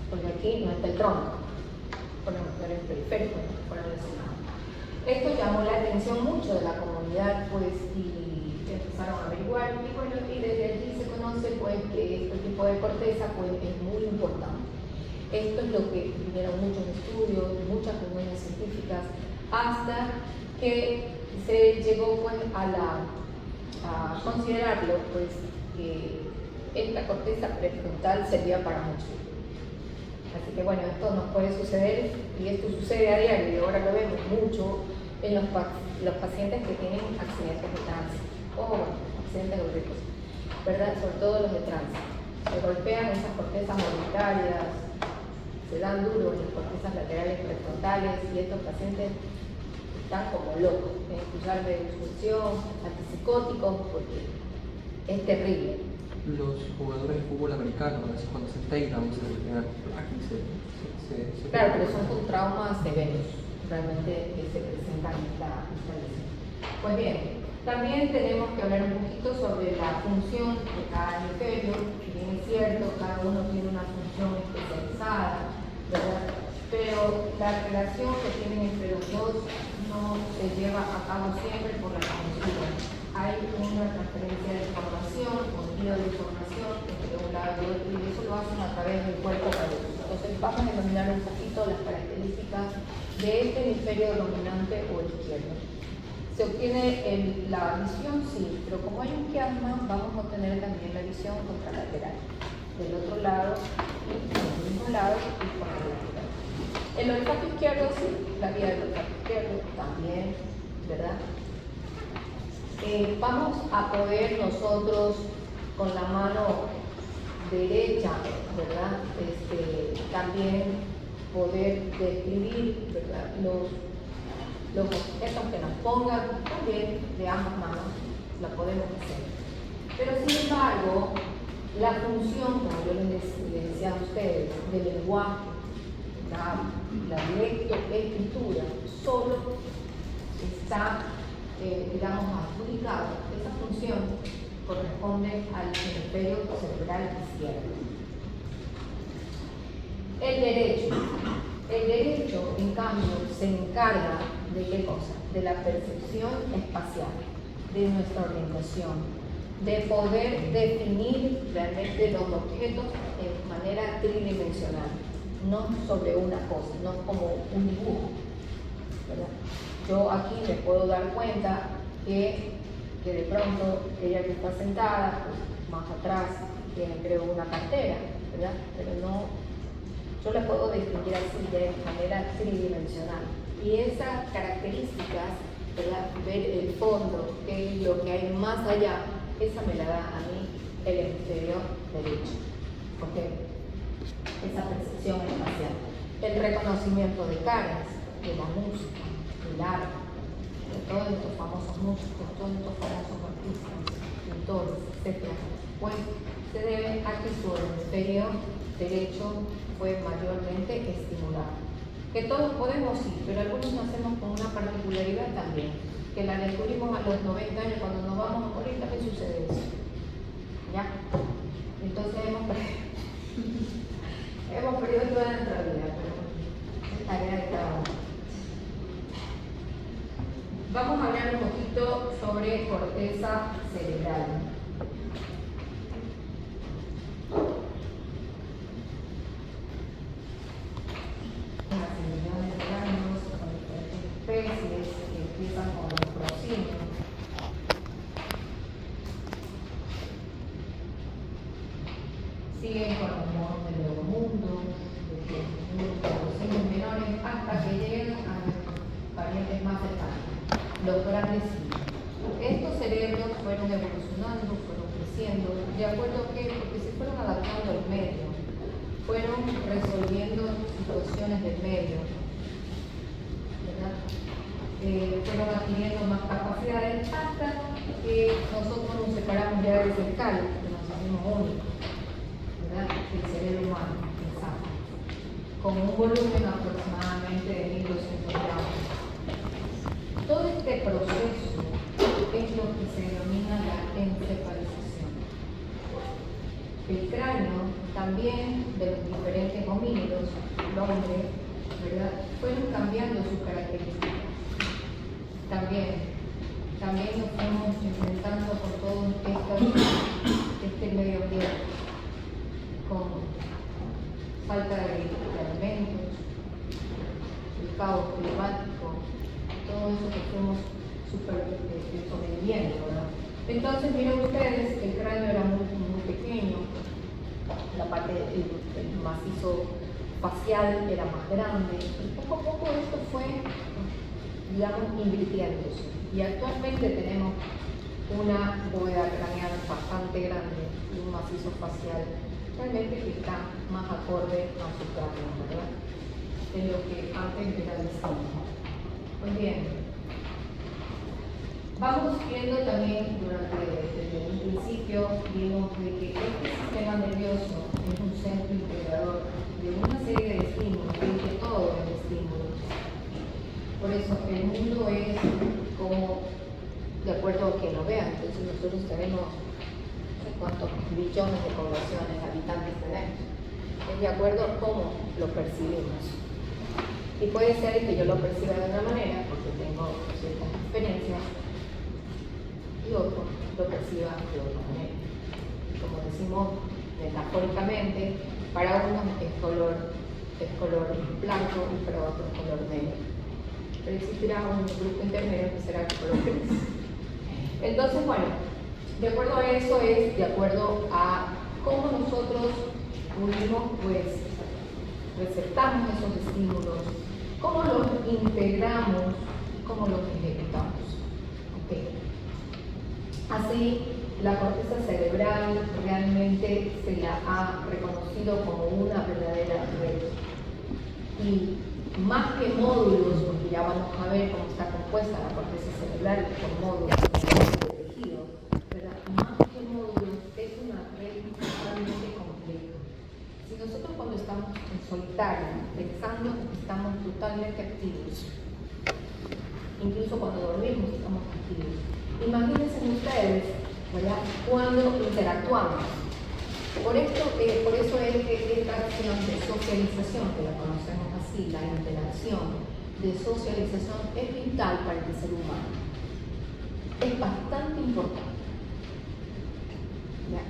Porque aquí no está el tronco, con los nervios periféricos fueron lesionados. Esto llamó la atención mucho de la comunidad, pues, y empezaron a averiguar, y bueno, y desde allí se conoce, pues, que este tipo de corteza, pues, es muy importante. Esto es lo que vinieron muchos estudios, muchas reuniones científicas, hasta que se llegó, pues, a considerarlo, pues, que esta corteza prefrontal servía para mucho. Así que bueno, esto nos puede suceder, y esto sucede a diario, y ahora lo vemos mucho en los pacientes que tienen accidentes de tránsito, o accidentes eléctricos, ¿verdad? Sobre todo los de tránsito. Se golpean esas cortezas orbitarias, se dan duro en las cortezas laterales prefrontales, y estos pacientes están como locos, tienen que usar medicación, antipsicóticos, porque es terrible. Los jugadores de fútbol americano, a veces cuando se peinan, Claro, pero son con traumas severos, realmente que se presentan esta lesión. Pues bien, también tenemos que hablar un poquito sobre la función de cada hemisferio. Bien es cierto, cada uno tiene una función especializada, ¿verdad? Pero la relación que tienen entre los dos no se lleva a cabo siempre por la consulta. Hay una transferencia de información, contenido de información entre un lado y otro, y eso lo hacen a través del cuerpo caroso. Entonces vamos a examinar un poquito las características de este hemisferio dominante o izquierdo. Se obtiene la visión, sí, pero como hay un quiasma, vamos a obtener también la visión contralateral. Del otro lado, y del mismo lado, y contralateral. El olfato izquierdo, sí, la vía del olfato izquierdo también, ¿verdad? Vamos a poder nosotros con la mano derecha, ¿verdad? También poder describir, ¿verdad? Los objetos que nos pongan también de ambas manos, la podemos hacer. Pero sin embargo, embargo, la función, como yo les decía a ustedes, del lenguaje, la lectoescritura, solo está, digamos, adjudicada. Esa función corresponde al hemisferio cerebral izquierdo. El derecho, en cambio, se encarga de qué cosa? De la percepción espacial, de nuestra orientación, de poder definir realmente los objetos de manera tridimensional, no sobre una cosa, no como un dibujo, ¿verdad? Yo aquí me puedo dar cuenta que de pronto ella que está sentada, pues, más atrás tiene creo una cartera, ¿verdad? Pero no, yo la puedo distinguir así de manera tridimensional. Y esas características, ¿verdad? Ver el fondo, qué es lo que hay más allá, esa me la da a mí el hemisferio derecho. ¿Ok? Esa percepción espacial. El reconocimiento de caras, de la música, del arte, de todos estos famosos músicos, todos estos famosos artistas, pintores, etc. Pues se debe a que su hemisferio derecho fue mayormente estimulado. Que todos podemos sí, pero algunos nacemos con una particularidad también, que la descubrimos a los 90 años, cuando nos vamos a morir también sucede eso. ¿Ya? Entonces hemos perdido toda nuestra vida, pero es tarea de cada uno. Vamos a hablar un poquito sobre corteza cerebral. Las millones de años, con diferentes especies que empiezan con los prosimios. Siguen con los modos del nuevo mundo, desde los simios menores hasta que llegan a nuestros parientes más cercanos, los grandes simios. Estos cerebros fueron evolucionando, fueron creciendo, de acuerdo a qué, porque se fueron adaptando al medio, fueron resolviendo situaciones del medio, ¿verdad? Fueron adquiriendo más capacidades hasta que nosotros nos separamos ya del cercal, que nos hacemos únicos, ¿verdad? El cerebro humano, exacto, con un volumen aproximadamente de 1200 gramos. Todo este proceso es lo que se denomina la encefalización. El cráneo también de los diferentes homínidos, el hombre, ¿verdad? Fueron cambiando sus características. También nos fuimos enfrentando con todo este medio ambiente, con falta de alimentos, el caos climático, todo eso que fuimos sobreviviendo, ¿verdad? Entonces, miren ustedes, el cráneo era muy pequeño, la parte del macizo facial era más grande, y poco a poco esto fue, digamos, invirtiéndose. Y actualmente tenemos una bóveda craneal bastante grande y un macizo facial realmente que está más acorde a su cráneo, ¿verdad? De lo que antes era distinto. Pues bien, vamos viendo también desde un principio, vimos de que este sistema nervioso es un centro integrador de una serie de estímulos, de todo es estímulo. Por eso el mundo es como, de acuerdo a que lo vean, entonces nosotros tenemos no sé cuántos billones de poblaciones, habitantes tenemos, es de acuerdo a cómo lo percibimos. Y puede ser que yo lo perciba de una manera, porque tengo ciertas experiencias, y otro lo perciba de otra manera. Como decimos metafóricamente, para unos es color blanco y para otros es color negro. Pero existirá un grupo intermedio que será color gris. Entonces, bueno, de acuerdo a eso es de acuerdo a cómo nosotros pudimos, pues, receptamos esos estímulos, cómo los integramos y cómo los ejecutamos. Okay. Así, la corteza cerebral realmente se la ha reconocido como una verdadera red. Y más que módulos, porque ya vamos a ver cómo está compuesta la corteza cerebral con módulos de tejido, ¿verdad? Más que módulos, es una cuando estamos en solitario, pensando que estamos totalmente activos. Incluso cuando dormimos estamos activos. Imagínense ustedes, ¿verdad?, cuando interactuamos. Por eso es que esta acción de socialización, que la conocemos así, la interacción de socialización, es vital para el ser humano. Es bastante importante. ¿Ya?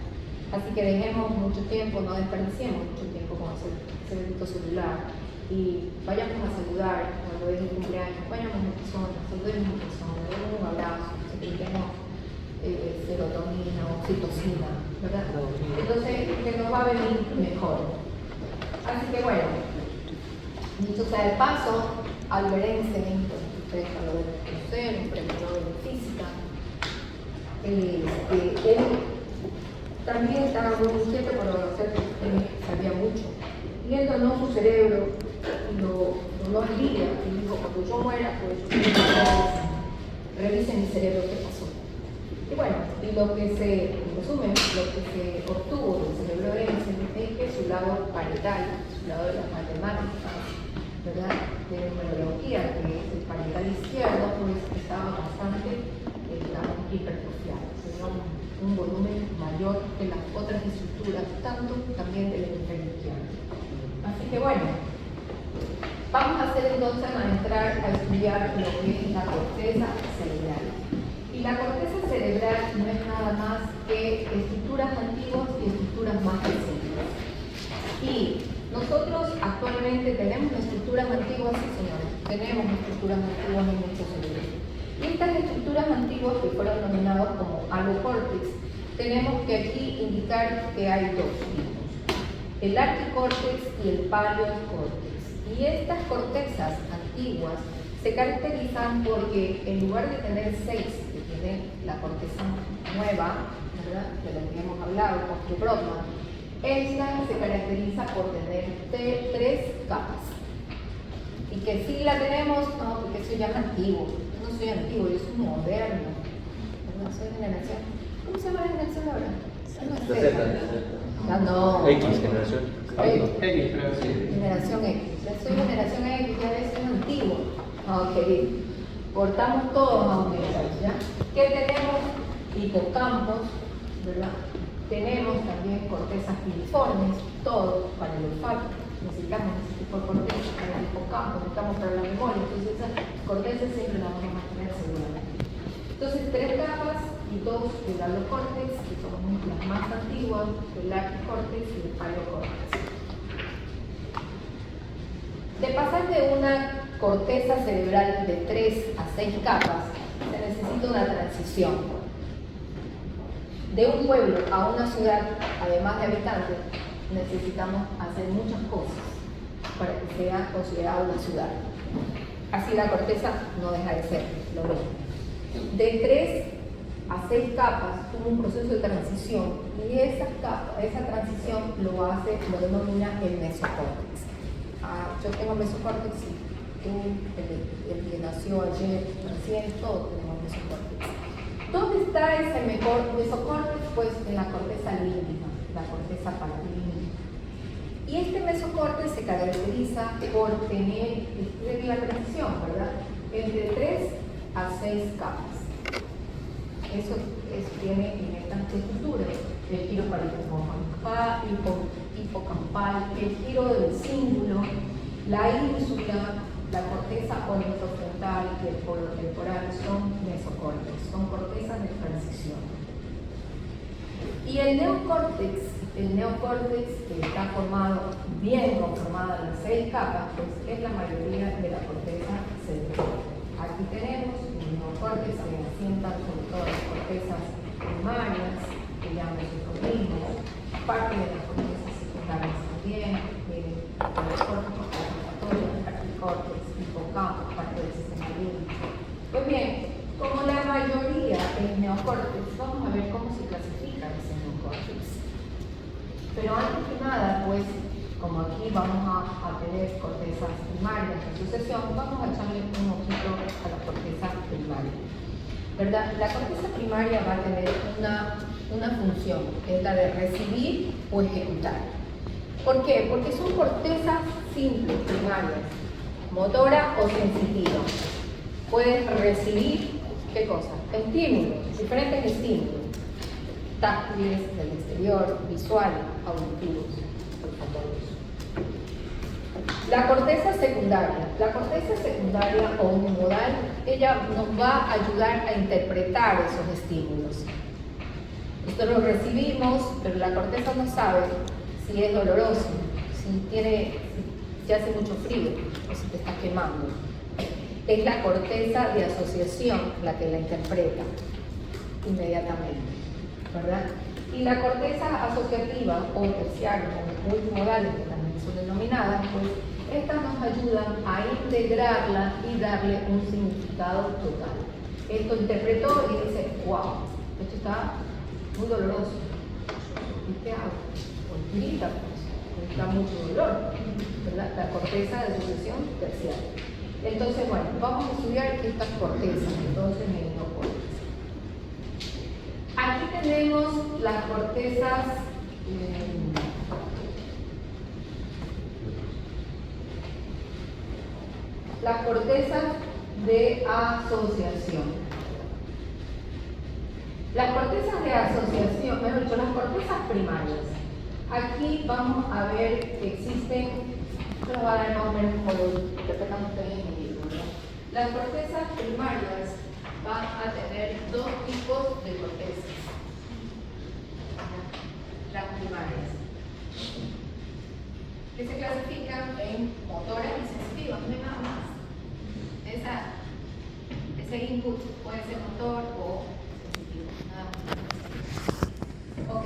Así que dejemos mucho tiempo, no desperdiciemos mucho tiempo con ese bendito celular y vayamos a saludar cuando es el cumpleaños, vayamos a una persona, saludemos a una persona, demos un abrazo, sentemos serotonina, oxitocina, ¿verdad? Entonces, que nos va a venir mejor. Así que bueno, dicho sea de paso, Albert Einstein, ustedes lo deben conocer, un premio Nobel de física, él también estaba muy inquieto por conocer que él sabía mucho. Y él donó su cerebro y lo donó a Lidia, y dijo, cuando yo muera, pues yo quiero que ustedes revisen mi cerebro, qué pasó. Y bueno, y lo que en resumen, lo que se obtuvo del cerebro de Einstein es que su lado parietal, su lado de las matemáticas, ¿verdad?, de numerología, que es el parietal izquierdo, pues estaba bastante, digamos, hipertrofiado, tenía un volumen mayor que las otras estructuras, tanto también del hemisferio izquierdo. Así que bueno, vamos a hacer entonces a entrar a estudiar lo que es la corteza cerebral. Y la corteza cerebral no es nada más que estructuras antiguas y estructuras más recientes. Y nosotros actualmente tenemos estructuras antiguas, sí señores, tenemos estructuras antiguas en nuestro cerebro. Y estas estructuras antiguas, que fueron denominadas como alocórtex, tenemos que aquí indicar que hay dos tipos, el arquicórtex y el paleocórtex. Y estas cortezas antiguas se caracterizan porque en lugar de tener 6, que tiene la corteza nueva, ¿verdad?, de la que hemos hablado, con Brodmann, esta se caracteriza por tener 3 capas. Y que si la tenemos, no, porque eso ya es antiguo. Yo no soy antiguo, yo soy moderno. No soy generación. ¿Cómo se llama la generación ahora? No sé. Ya no. X generación. X, generación X. Ya soy generación X, ya es antiguo. Ok, portamos todos a un nivel, ¿ya? ¿Qué tenemos? Hipocampos, ¿verdad? Tenemos también cortezas piriformes, todo para el olfato. Necesitamos ese tipo de cortezas para el hipocampo, necesitamos para la memoria. Entonces, esas cortezas siempre las vamos a mantener seguramente. Entonces, 3 capas y 2 del alocórtex, que son las más antiguas, el arquicórtex y el paleocórtex. De pasar de una corteza cerebral de 3 a 6 capas, se necesita una transición. De un pueblo a una ciudad, además de habitantes, necesitamos hacer muchas cosas para que sea considerada una ciudad. Así la corteza no deja de ser lo mismo. De 3 a 6 capas hubo un proceso de transición y esa transición lo denomina el mesocórtex. Yo tengo mesocórtex y tú, el que nació ayer, recién, todos tenemos mesocórtex. ¿Dónde está ese mejor mesocórtex? Pues en la corteza límbica, la corteza paralímbica. Y este mesocórtex se caracteriza por tener la transición, ¿verdad?, entre 3 a 6 capas. Eso tiene en estas estructuras el giro hipocampal, el giro del cíngulo, la ínsula, la corteza orbitofrontal y el polo temporal son mesocórtex, son cortezas de transición. Y el neocórtex, que está bien conformado en las 6 capas, pues es la mayoría de la corteza cerebral. Aquí tenemos el neocórtex que se asientan sobre todas las cortezas primarias, que llaman nosotros parte de las cortezas secundarias también, el arquicórtex, hipocampo, parte del sistema límbico. Pues bien, como la mayoría es neocórtex, vamos a ver cómo se clasifica ese neocórtex. Pero antes que nada, pues, como aquí vamos a tener cortezas primarias en sucesión, vamos a echarle un ojito a la corteza primaria. ¿Verdad? La corteza primaria va a tener una función, es la de recibir o ejecutar. ¿Por qué? Porque son cortezas simples, primarias, motora o sensitiva. Puedes recibir, ¿qué cosa? Estímulos, diferentes estímulos. Táctiles, del exterior, visuales, auditivos, olfatorios. La corteza secundaria. La corteza secundaria o unimodal, ella nos va a ayudar a interpretar esos estímulos. Nosotros los recibimos, pero la corteza no sabe si es doloroso, si hace mucho frío o si te está quemando. Es la corteza de asociación la que la interpreta inmediatamente, ¿verdad? Y la corteza asociativa o terciaria o multimodales, que también son denominadas, pues estas nos ayudan a integrarla y darle un significado total. Esto interpretó y dice, wow, esto está muy doloroso. ¿Y qué hago? Pues grita, pues, está mucho dolor, ¿verdad? La corteza de asociación terciaria. Entonces, bueno, vamos a estudiar estas cortezas, entonces meningocórtex. Aquí tenemos las cortezas de asociación. Las cortezas de asociación, mejor dicho, las cortezas primarias. Aquí vamos a ver que existen, esto nos va a dar más o menos como lo interpretan ustedes en el libro, ¿no? Las cortezas primarias van a tener dos tipos de cortezas. Las primarias, que se clasifican en motoras y sensitivas, no hay nada más. Ese input puede ser motor o sensitivo, nada más. Ok.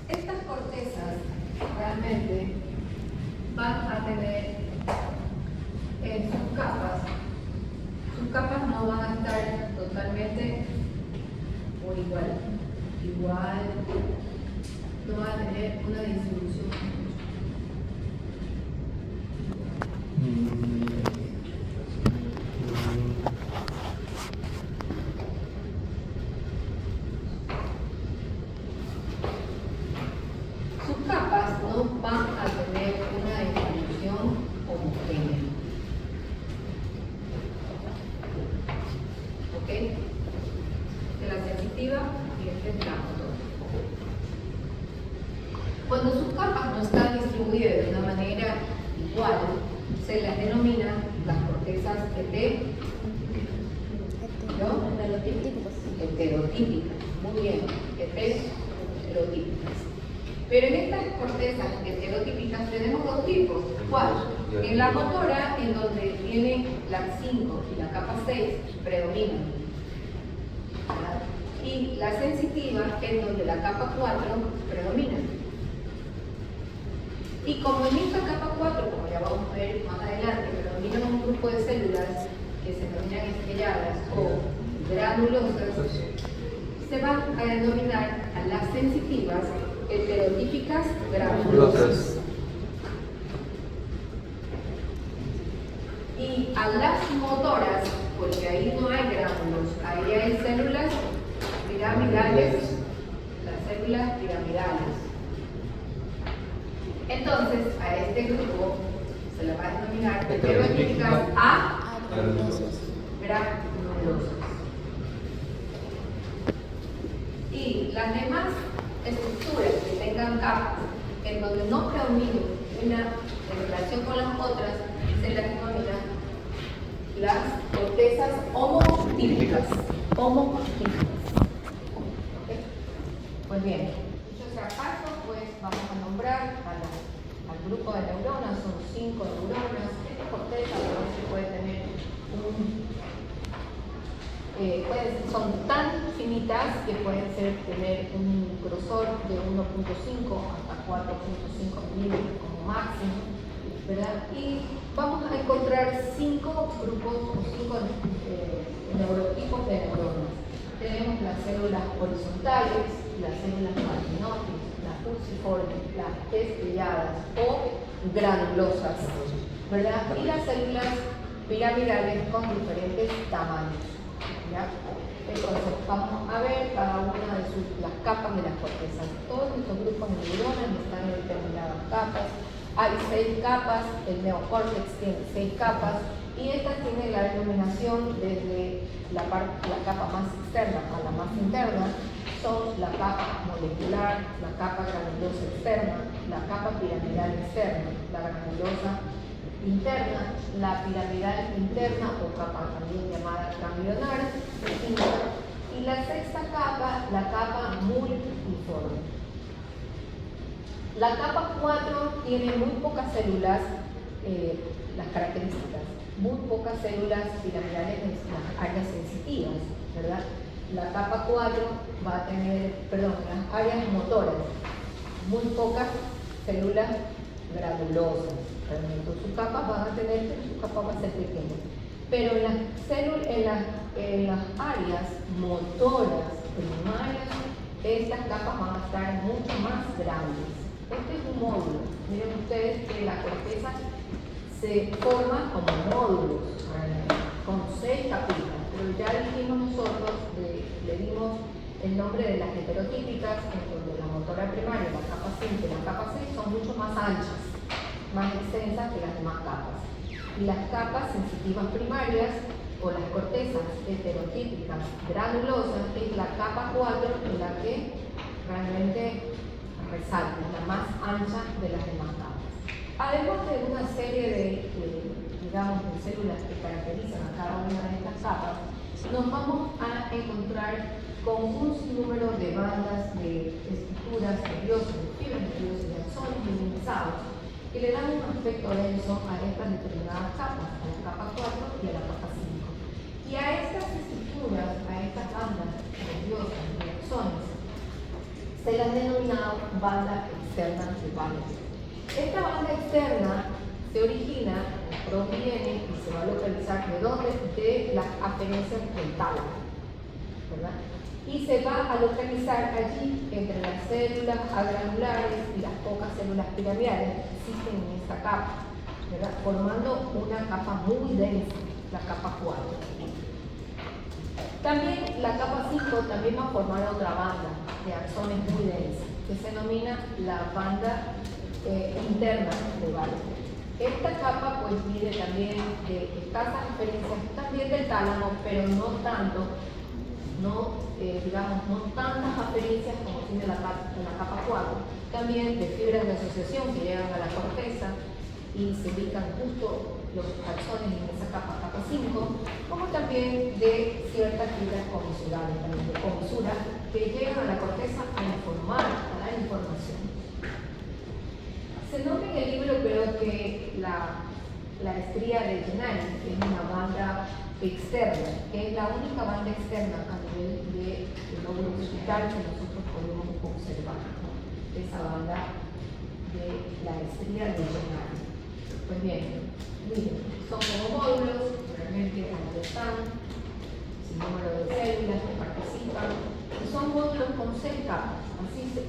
Estas cortezas realmente van a tener sus capas. Sus capas no van a estar totalmente por igual. No van a tener una distribución. Sus capas no van a tener una distribución homogénea. ¿Ok? De la sensitiva y este es la motora. Cuando sus capas no están distribuidas de una manera igual, se las denomina las cortezas heterotípicas. Muy bien, heterotípicas. Pero en estas cortezas heterotípicas tenemos dos tipos. ¿Cuál? En la motora, en donde tiene la 5 y la capa 6, predominan. ¿Verdad? Y la sensitiva, en donde la capa 4 predomina. Y como en esta capa 4, como ya vamos a ver más adelante, predominan un grupo de células que se denominan estrelladas o granulosas, se van a denominar a las sensitivas heterotípicas granulosas. Y a las motoras, porque ahí no hay gránulos, ahí hay células piramidales, las células piramidales. Entonces, a este grupo se le va a denominar heterotípicas a granulosas. Y las demás estructuras que tengan capas en donde no predomine una en relación con las otras, se las denomina las cortezas homotípicas. ¿Okay? Pues bien, dicho sea paso, pues vamos a nombrar al grupo de neuronas, son 5 neuronas. Esta corteza puede tener son tan finitas que pueden tener un grosor de 1.5 hasta 4.5 milímetros como máximo, ¿verdad? Y vamos a encontrar 5 grupos o 5 neurotipos de neuronas. Tenemos las células horizontales, las células marginógenas, las fusiformes, las estrelladas o granulosas, ¿verdad? Y las células piramidales con diferentes tamaños. ¿Ya? Entonces, vamos a ver cada una de las las capas de las cortezas. Todos estos grupos de neuronas están en determinadas capas. Hay 6 capas, el neocórtex tiene 6 capas, y esta tiene la denominación desde la capa más externa a la más interna. Son la capa molecular, la capa granulosa externa, la capa piramidal externa, la granulosa interna, la piramidal interna o capa también llamada ganglionar, y la 6ª capa, la capa multiforme. La capa 4 tiene muy pocas células, las características, muy pocas células piramidales en las áreas sensitivas, ¿verdad? La capa 4 va a tener, las áreas motoras, muy pocas células granulosas. Realmente sus capas van a tener, pero su capa va a ser pequeña. Pero en las áreas motoras primarias, estas capas van a estar mucho más grandes. Este es un módulo. Miren ustedes que la corteza se forma como módulos, con 6 capitas. Pero ya dijimos nosotros, le dimos el nombre de las heterotípicas, en donde la motora primaria, la capa 5 y la capa 6 son mucho más anchas, más extensas que las demás capas. Y las capas sensitivas primarias, o las cortezas heterotípicas granulosas, es la capa 4 en la que realmente resalta, la más ancha de las demás capas. Además de una serie de células que caracterizan a cada una de estas capas, nos vamos a encontrar con un sinnúmero de bandas de estructuras nerviosas, de fibras nerviosas, de axones minimizados, que le dan un aspecto denso a estas determinadas capas, a la capa 4 y a la capa 5. Y a estas estructuras, a estas bandas nerviosas de axones, se las ha denominado banda externa de Banner. Esta banda externa se origina, proviene y se va a localizar ¿de dónde? De las aferencias del tálamo, ¿verdad? Y se va a localizar allí entre las células agranulares y las pocas células piramidales que existen en esta capa, ¿verdad? Formando una capa muy densa, la capa 4. También la capa 5 también va a formar otra banda de axones muy densa, que se denomina la banda interna de Banner. Esta capa pues viene también de escasas referencias, también del tálamo, pero no tanto, no tantas aferencias como tiene la capa 4, también de fibras de asociación que llegan a la corteza y se ubican justo los axones en esa capa 5, como también de ciertas fibras comisurales, también de comisura, que llegan a la corteza a informar, a dar información. Se nota en el libro, creo que la estría de Gennari, que es una banda externa, que es la única banda externa a nivel del lóbulo occipital que nosotros podemos observar, ¿no? Esa banda de la estría de Gennari. Pues bien, miren, son como módulos, realmente ahí están, sin número de células que participan, y son módulos con 6 capas, así se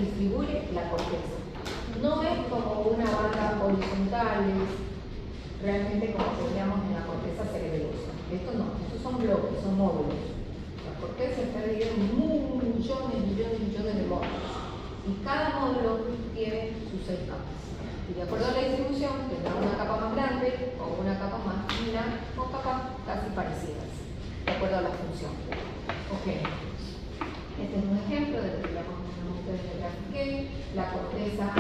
distribuye la corteza. No es como una banda horizontal, realmente como teníamos en la corteza cerebelosa. Esto no, estos son bloques, son módulos. La corteza está dividida en millones de módulos. Y cada módulo tiene sus 6 capas. Y de acuerdo a la distribución, tendrá una capa más grande o una capa más fina o capas casi parecidas, de acuerdo a la función. Ok. Este es un ejemplo de lo que llamamos la corteza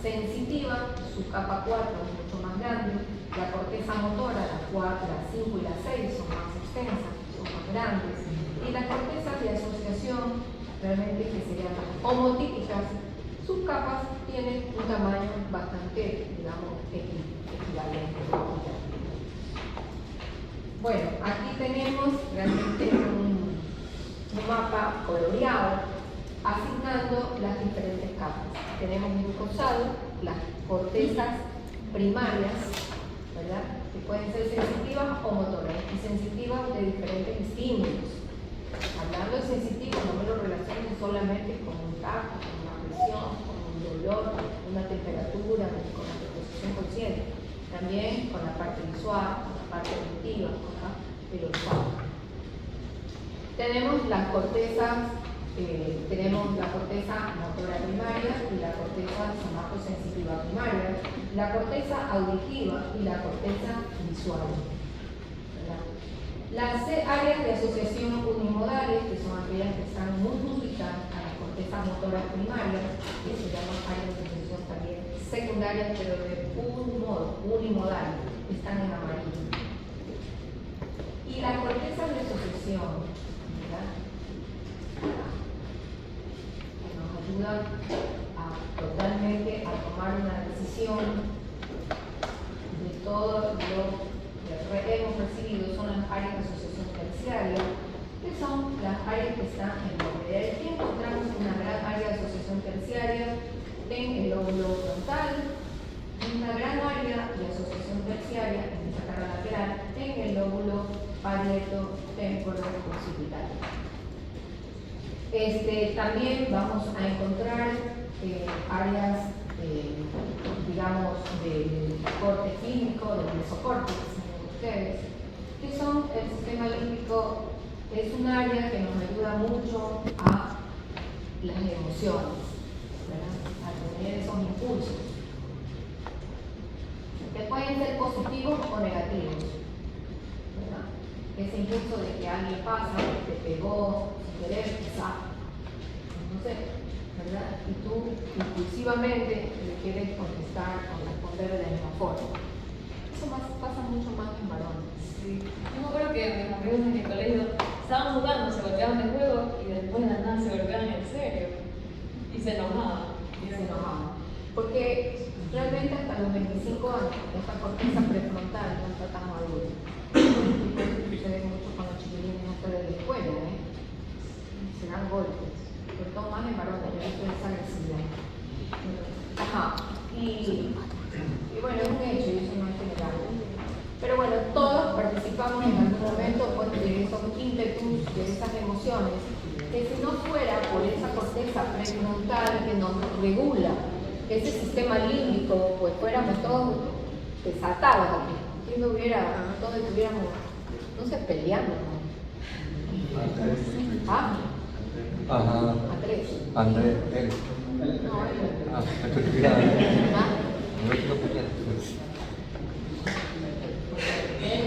sensitiva, su capa 4 es mucho más grande, la corteza motora, la 5 y la 6 son más extensas, son más grandes, y las cortezas de asociación, realmente que serían las homotípicas, sus capas tienen un tamaño bastante, equivalente. Bueno, aquí tenemos realmente un mapa coloreado asignando las diferentes capas. Tenemos en rosado las cortezas primarias, ¿verdad? Que pueden ser sensitivas o motoras, y sensitivas de diferentes estímulos. Hablando de sensitivos, no me lo relacionen solamente con un tacto, con una presión, con un dolor, con una temperatura, con la preposición consciente. También con la parte visual, con la parte auditiva, con el olfato. Tenemos las cortezas, tenemos la corteza motora primaria y la corteza somatosensitiva primaria, la corteza auditiva y la corteza visual. ¿Verdad? Las áreas de asociación unimodales, que son aquellas que están muy ubicadas a las cortezas motoras primarias, que se llaman áreas de asociación también secundarias, pero de un modo, unimodal, están en amarillo. Y la corteza de asociación, ¿verdad?, que nos ayuda totalmente a tomar una decisión de todo lo que hemos recibido, son las áreas de asociación terciaria, que son las áreas que están en el lóbulo. Y aquí encontramos una gran área de asociación terciaria en el lóbulo frontal, una gran área de asociación terciaria en esta cara lateral en el lóbulo parieto temporooccipital. También vamos a encontrar áreas, digamos, del corte clínico, del mesocórtex, ustedes, que son el sistema límbico. Es un área que nos ayuda mucho a las emociones, ¿verdad?, a tener esos impulsos, que pueden ser positivos o negativos, ¿verdad? Ese impulso de que alguien pasa, te pegó sin querer, quizá, no sé, ¿verdad? Y tú impulsivamente le quieres contestar o responder de la misma forma. Eso pasa mucho más en varones. Sí. Yo me acuerdo que mis amigos en mi colegio estaban jugando, se golpeaban de juego y después de la nada se golpeaban en serio y se enojaban. Porque realmente hasta los 25 años esta corteza prefrontal no está tan madura. Y eso sucede mucho con los chiquilines hasta de la escuela, se dan golpes, sobre todo más en varones, yo he visto esa agresividad. Y bueno, es un hecho y eso no es general. Pero bueno, todos participamos en algún momento pues, de esos ímpetus, de esas emociones, que si no fuera por esa corteza prefrontal que nos regula ese sistema límbico, pues fuéramos todos desatados aquí. Si no hubiera, todos estuviéramos, no sé, peleando, ¿no? ¿Ah? Ajá. A tres. Andrés, Eric. No, Ah, estoy cuidando. ¿Ah? No es lo que quieras.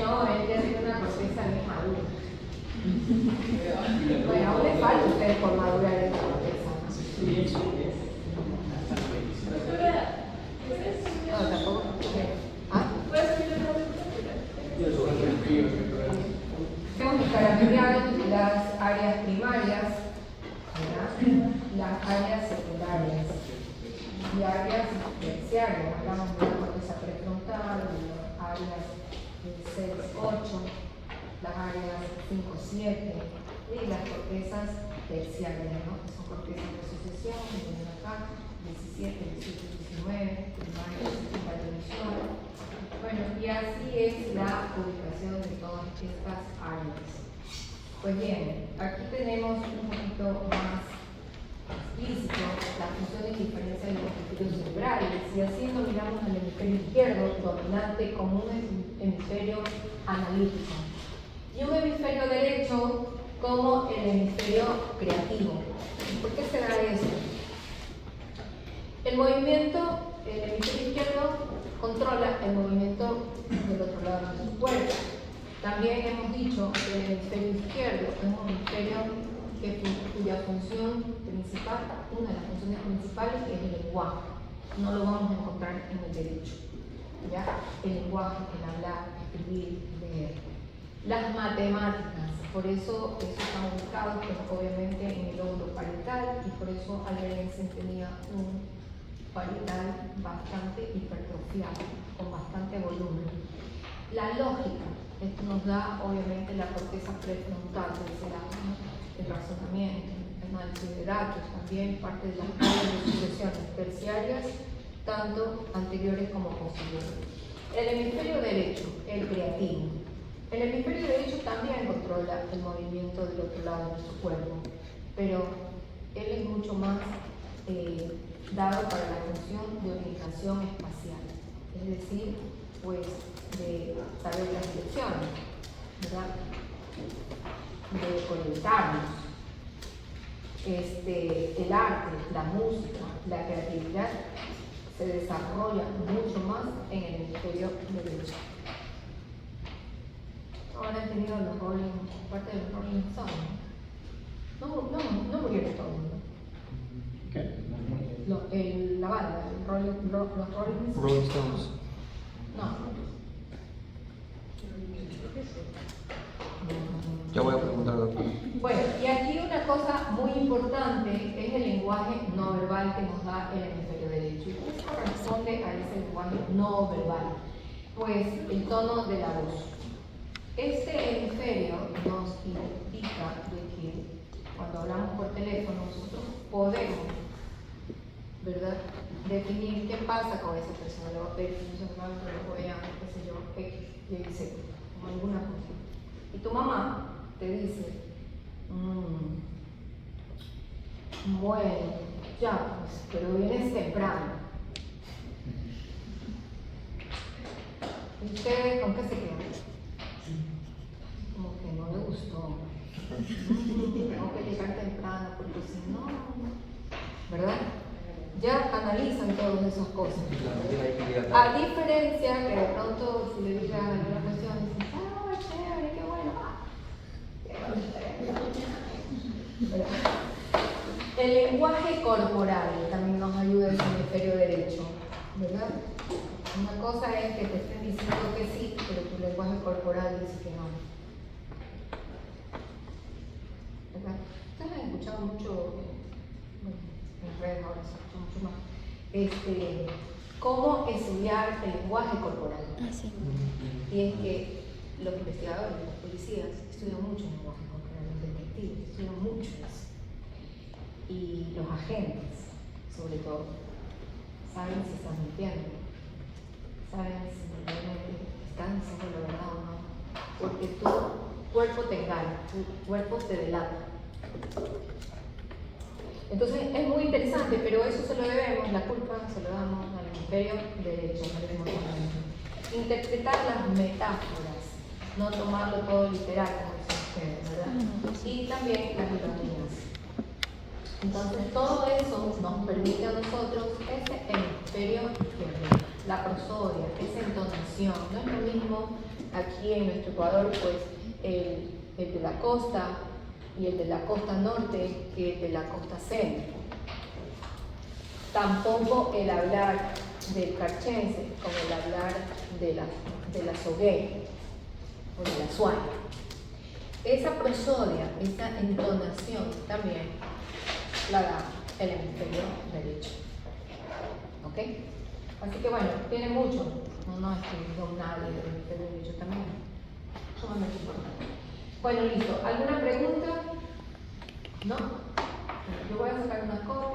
No, él ya tiene una corteza bien madura. Bueno, aún le falta a ustedes por madurar esa corteza, ¿no? No, tampoco. ¿Ah? Hemos diferenciado las áreas primarias, ¿verdad?, las áreas secundarias y áreas terciarias. Hablamos de la corteza prefrontal, de las áreas 6-8, las áreas 5-7 y las cortezas terciarias, ¿no?, que son cortezas de asociación, que tienen acá 17, 18, 19, primarias y la televisión. Bueno, y así es la ubicación de todas estas áreas. Pues bien, aquí tenemos un poquito más explícito las funciones y diferencias de los hemisferios cerebrales, y así lo miramos al hemisferio izquierdo dominante como un hemisferio analítico y un hemisferio derecho como el hemisferio creativo. ¿Por qué se da eso? El movimiento, el hemisferio izquierdo controla el movimiento del otro lado de su cuerpo. También hemos dicho que el hemisferio izquierdo es un hemisferio cuya función principal, una de las funciones principales, es el lenguaje. No lo vamos a encontrar en el derecho. ¿Ya? El lenguaje, el hablar, escribir, leer. Las matemáticas, por eso están ubicados pues, obviamente en el lóbulo parietal, y por eso Alberiensen tenía un parietal bastante hipertrofiado, con bastante volumen. La lógica, esto nos da obviamente la corteza prefrontal del cerebro, ¿no?, el razonamiento, el análisis de datos, también parte de las áreas de sucesiones terciarias, tanto anteriores como posteriores. El hemisferio derecho, el creativo. El hemisferio derecho también controla el movimiento del otro lado de nuestro cuerpo, pero él es mucho más dado para la función de orientación espacial, es decir, pues de saber las direcciones, ¿verdad? de conectarnos. El arte, la música, la creatividad se desarrolla mucho más en el hemisferio derecho. Ahora han tenido los parte de los Rolling Stones. No murieron todo el mundo. ¿Qué? La banda, los Rolling Stones. Rolling Stones. No. Ya voy a preguntar, doctor. Bueno, y aquí una cosa muy importante es el lenguaje no verbal que nos da el hemisferio derecho. ¿Y qué corresponde a ese lenguaje no verbal? Pues el tono de la voz. Este hemisferio nos indica de que cuando hablamos por teléfono nosotros podemos, ¿verdad?, definir qué pasa con esa persona. Le voy a pedir que lo voy a, qué sé yo, le dice como alguna cosa. Y tu mamá te dice, bueno, ya pues, pero vienes temprano. ¿Y usted con qué se queda? Como que no le gustó. Tengo que llegar temprano porque si no, ¿verdad? Ya analizan todas esas cosas. A diferencia que de pronto si le digas alguna cuestión, dicen, ah, chévere, qué bueno. El lenguaje corporal también nos ayuda en el hemisferio derecho, ¿verdad? Una cosa es que te estén diciendo que sí, pero tu lenguaje corporal dice que no. ¿Verdad? Ustedes han escuchado mucho, bueno, en redes ahora se escucha mucho más, cómo estudiar el lenguaje corporal. Y es que los investigadores, los policías, estudian mucho el lenguaje corporal, los detectives estudian mucho eso. Y los agentes, sobre todo, saben si están mintiendo, saben si realmente están diciendo la verdad o no, porque tu cuerpo te engaña, tu cuerpo te delata. Entonces es muy interesante, pero eso se lo debemos, la culpa se lo damos al hemisferio derecho, interpretar las metáforas, no tomarlo todo literal, como dicen ustedes, ¿verdad? Y también las ironías. Entonces todo eso nos permite a nosotros ese hemisferio izquierdo, la prosodia, esa entonación. No es lo mismo aquí en nuestro Ecuador, pues el de la costa y el de la costa norte que el de la costa centro. Tampoco el hablar del carchense como el hablar de la sogué o de la suaya. Esa prosodia, esa entonación también la da el hemisferio derecho. ¿Ok? Así que bueno, tiene mucho. No es que no nadie del hemisferio derecho también. Sumamente importante. Bueno, listo. ¿Alguna pregunta? ¿No? Bueno, yo voy a sacar unas cosas.